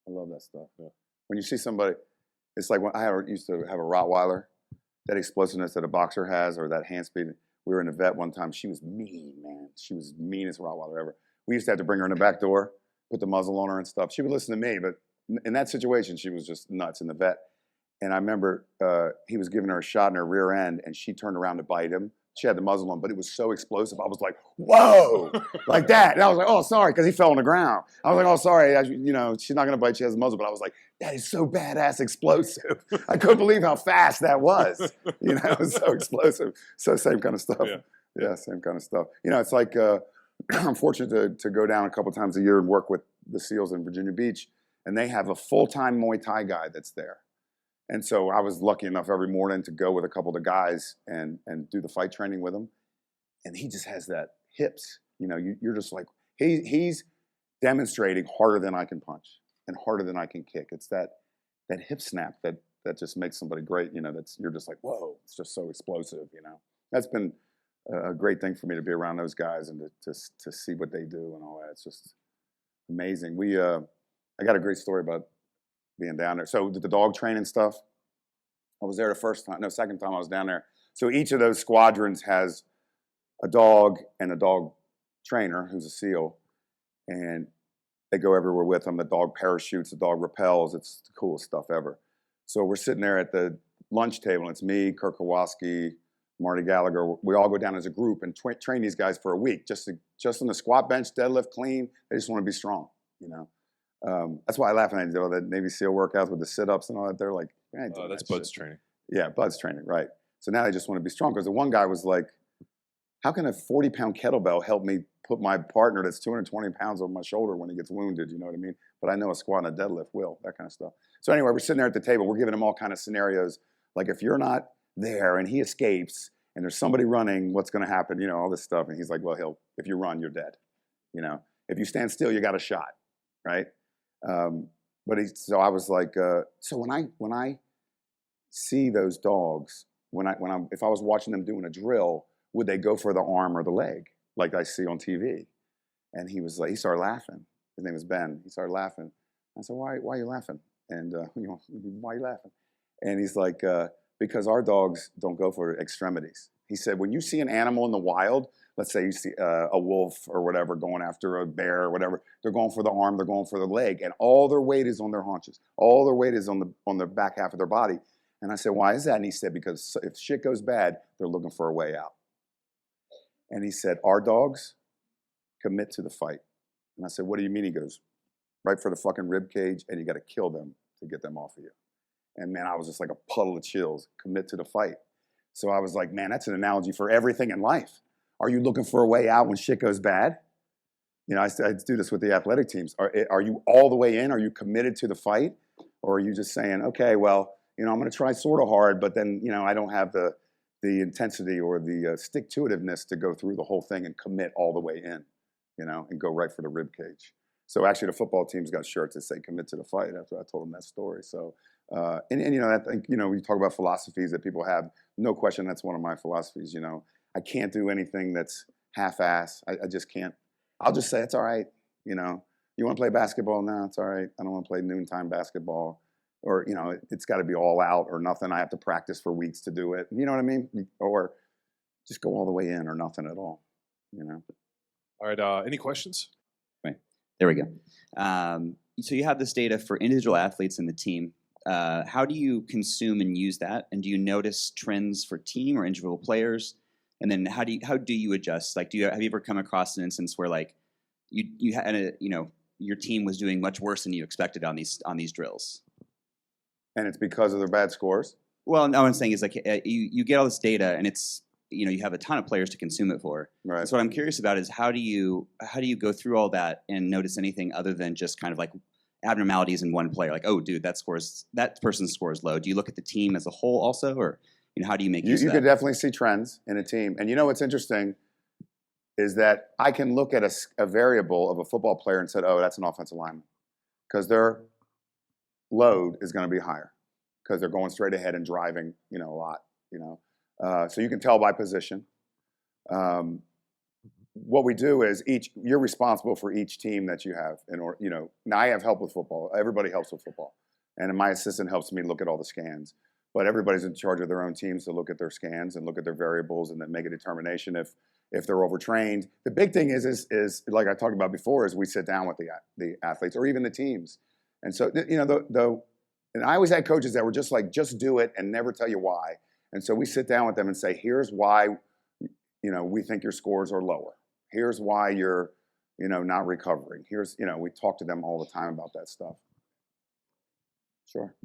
S2: I love that stuff.
S1: Yeah.
S2: When you see somebody, it's like when used to have a Rottweiler. That explosiveness that a boxer has, or that hand speed. We were in the vet one time. She was mean, man. She was meanest Rottweiler ever. We used to have to bring her in the back door, put the muzzle on her and stuff. She would listen to me, but in that situation, she was just nuts in the vet. And I remember he was giving her a shot in her rear end, and she turned around to bite him. she had the muzzle on, but it was so explosive. I was like, whoa, like that. And I was like, oh, sorry, because he fell on the ground. I was like, oh, sorry, she's not going to bite, she has a muzzle. But I was like, that is so badass explosive. I couldn't believe how fast that was. It was so explosive. So same kind of stuff. Yeah, same kind of stuff. It's like, I'm fortunate to go down a couple times a year and work with the SEALs in Virginia Beach. And they have a full-time Muay Thai guy that's there. And so I was lucky enough every morning to go with a couple of the guys and do the fight training with him. And he just has that hips. You're just like, he's demonstrating harder than I can punch and harder than I can kick. It's that hip snap that just makes somebody great. You're just like, whoa, it's just so explosive. That's been a great thing for me to be around those guys and to see what they do and all that. It's just amazing. I got a great story about being down there. So the dog training stuff, I was there second time I was down there. So each of those squadrons has a dog and a dog trainer who's a SEAL, and they go everywhere with them. The dog parachutes, the dog rappels. It's the coolest stuff ever. So we're sitting there at the lunch table, and it's me, Kirk Kowalski, Marty Gallagher. We all go down as a group and train these guys for a week, just on the squat bench, deadlift, clean. They just want to be strong, That's why I laugh when I do all that Navy SEAL workouts with the sit-ups and all that. They're like,
S1: that's Bud's training.
S2: Yeah, Bud's training, right. So now they just want to be strong. Because the one guy was like, how can a 40-pound kettlebell help me put my partner that's 220 pounds on my shoulder when he gets wounded, you know what I mean? But I know a squat and a deadlift will, that kind of stuff. So anyway, we're sitting there at the table. We're giving him all kind of scenarios. Like if you're not there and he escapes and there's somebody running, what's going to happen? All this stuff. And he's like, well, if you run, you're dead. If you stand still, you got a shot, right? So I was like, so when I see those dogs, if I was watching them doing a drill, would they go for the arm or the leg like I see on TV? And he started laughing. His name is Ben. He started laughing. I said, why are you laughing? And why are you laughing? And he's like, because our dogs don't go for extremities. He said, when you see an animal in the wild, let's say you see a wolf or whatever going after a bear or whatever, they're going for the arm, they're going for the leg, and all their weight is on their haunches. All their weight is on the back half of their body. And I said, why is that? And he said, because if shit goes bad, they're looking for a way out. And he said, our dogs commit to the fight. And I said, what do you mean? He goes, right for the fucking rib cage, and you got to kill them to get them off of you. And man, I was just like a puddle of chills. Commit to the fight. So I was like, man, that's an analogy for everything in life. Are you looking for a way out when shit goes bad? I do this with the athletic teams. Are you all the way in? Are you committed to the fight? Or are you just saying, okay, well, I'm going to try sort of hard, but then, I don't have the intensity or the stick-to-itiveness to go through the whole thing and commit all the way in, and go right for the rib cage. So actually the football team's got shirts that say commit to the fight after I told them that story. So, I think, we talk about philosophies that people have. No question that's one of my philosophies, I can't do anything that's half-ass. I just can't. I'll just say, it's all right, You want to play basketball? No, it's all right. I don't want to play noontime basketball. Or, it's got to be all out or nothing. I have to practice for weeks to do it. You know what I mean? Or just go all the way in or nothing at all, All
S1: right. Any questions?
S3: Right. There we go. So you have this data for individual athletes in the team. How do you consume and use that? And do you notice trends for team or individual players? And then how do you adjust? Like, have you ever come across an instance where like you had your team was doing much worse than you expected on these drills?
S2: And it's because of their bad scores?
S3: Well, no, what I'm saying is like you get all this data and it's, you have a ton of players to consume it for.
S2: Right.
S3: So what I'm curious about is how do you go through all that and notice anything other than just kind of like abnormalities in one player? Like, oh, dude, that person's score is low. Do you look at the team as a whole also, or how do you make use of that?
S2: You could definitely see trends in a team. And what's interesting is that I can look at a variable of a football player and say, oh, that's an offensive lineman. Because their load is going to be higher because they're going straight ahead and driving, a lot, So you can tell by position. What we do is you're responsible for each team that you have. Now I have help with football. Everybody helps with football. And my assistant helps me look at all the scans. But everybody's in charge of their own teams to look at their scans and look at their variables and then make a determination if they're overtrained. The big thing is like I talked about before, is we sit down with the athletes or even the teams. And so, and I always had coaches that were just like, just do it and never tell you why. And so we sit down with them and say, here's why we think your scores are lower. Here's why you're, not recovering. Here's, we talk to them all the time about that stuff. Sure.